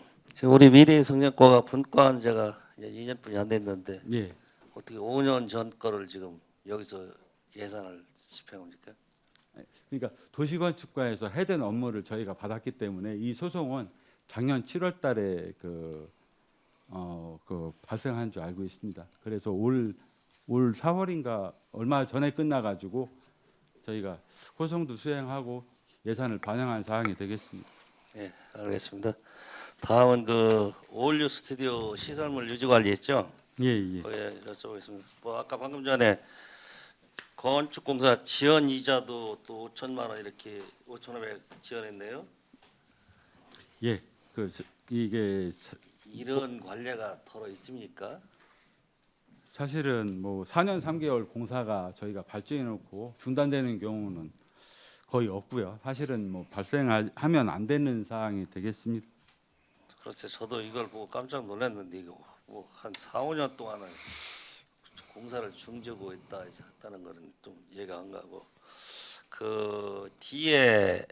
우리 미래 성장과가 분과한 지가 이제 2년뿐이 안 됐는데 예. 어떻게 5년 전 거를 지금 여기서 예산을 집행합니까? 그러니까 도시건축과에서 해던 업무를 저희가 받았기 때문에 이 소송은 작년 7월달에 발생한 줄 알고 있습니다. 그래서 올 4월인가 얼마 전에 끝나가지고 저희가 소송도 수행하고 예산을 반영한 사항이 되겠습니다. 예, 알겠습니다. 다음은 올류 스튜디오 시설물 유지 관리했죠? 예. 거기에 여쭤보겠습니다. 뭐 아까 방금 전에 건축공사 지원 이자도 또 5천만 원 이렇게 5,500 지원했네요. 예. 이게 이런 관례가 덜어 있습니까? 사실은 뭐 4년 3개월 공사가 저희가 발주해 놓고 중단되는 경우는 거의 없고요. 사실은 뭐 발생하면 안 되는 사항이 되겠습니다. 그렇죠. 저도 이걸 보고 깜짝 놀랐는데 이거 뭐 한 4, 5년 동안은 공사를 중지하고 했다는 거는 좀 이해가 안 가고 뒤에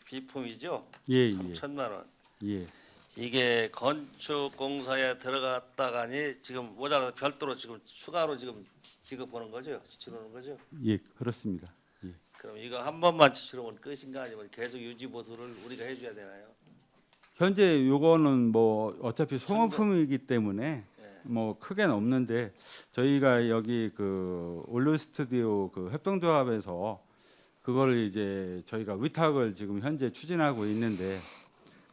비품이죠? 예. 3천만 원. 예. 이게 건축공사에 들어갔다가니 지금 모자라서 별도로 지금 추가로 지금 지급하는 거죠? 지출하는 거죠? 예, 그렇습니다. 예. 그럼 이거 한 번만 지출하면 끝인가 아니면 계속 유지 보수를 우리가 해줘야 되나요? 현재 요거는 뭐 어차피 소모품이기 때문에 예. 뭐 크게는 없는데 저희가 여기 올류 스튜디오 협동조합에서 그걸 이제 저희가 위탁을 지금 현재 추진하고 있는데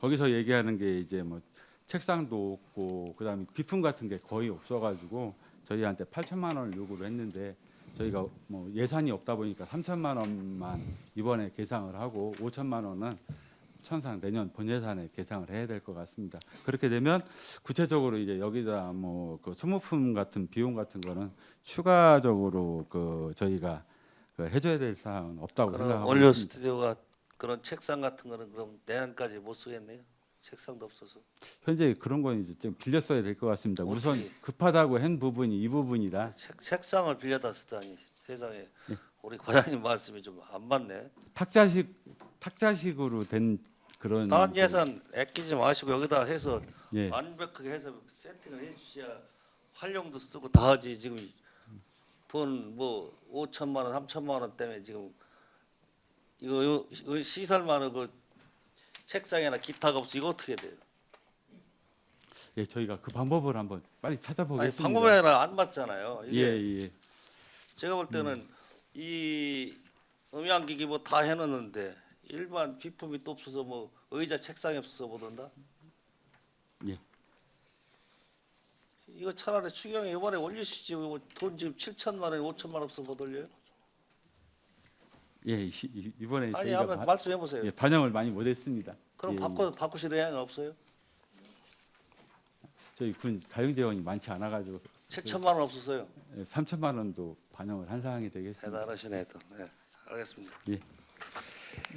거기서 얘기하는 게 이제 뭐 책상도 없고 그다음에 비품 같은 게 거의 없어가지고 저희한테 8천만 원을 요구를 했는데 저희가 뭐 예산이 없다 보니까 3천만 원만 이번에 계상을 하고 5천만 원은 천상 내년 본예산에 계상을 해야 될 것 같습니다. 그렇게 되면 구체적으로 이제 여기다 뭐 소모품 같은 비용 같은 거는 추가적으로 저희가 해줘야 될 사항은 없다고 그럼 생각하고 올류 있습니다. 스튜디오가 그런 책상 같은 거는 그럼 내년까지 못 쓰겠네요. 책상도 없어서. 현재 그런 건 이제 좀 빌려 써야 될 것 같습니다. 우선 어떻게? 급하다고 한 부분이 이 부분이라 책상을 빌려다 쓰다니 세상에 예. 우리 과장님 말씀이 좀 안 맞네. 탁자식으로 된 그런 딴 예산 아끼지 마시고 여기다 해서 예. 완벽하게 해서 세팅을 해주셔야 활용도 쓰고 다 하지. 지금 돈 뭐 5천만 원, 3천만 원 때문에 지금 이거 시설만 그 책상이나 기타가 없어 이거 어떻게 돼요? 예, 저희가 그 방법을 한번 빨리 아니, 찾아보겠습니다. 방법이 아니라 안 맞잖아요. 이게 예. 제가 볼 때는 이 음향기기 뭐 다 해놨는데 일반 비품이 또 없어서 뭐 의자 책상이 없어서 보던다. 예. 이거 차라리 추경에 이번에 올리시지. 이거 돈 지금 7천만 원, 5천만 원 없어 못 올려요? 예, 이번에 아니 저희가 한번 말씀해 보세요. 예, 반영을 많이 못했습니다. 그럼 예, 바꾸실 의향이 없어요? 저희 군 가용 재원이 많지 않아가지고 7천만 원 없었어요. 3천만 원도 반영을 한 사항이 되겠습니다. 대단하시네 또. 네. 알겠습니다.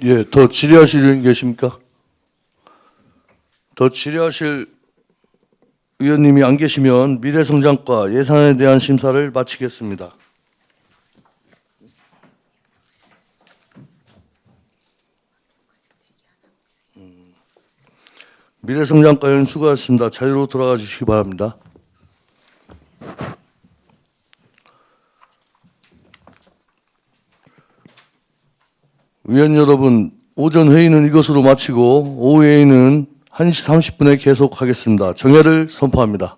예, 더 질의하실 의원 계십니까? 더 질의하실 의원님이 안 계시면 미래성장과 예산에 대한 심사를 마치겠습니다. 미래성장과 의원 수고하셨습니다. 자리로 돌아가 주시기 바랍니다. 위원 여러분, 오전 회의는 이것으로 마치고 오후 회의는 1시 30분에 계속하겠습니다. 정회를 선포합니다.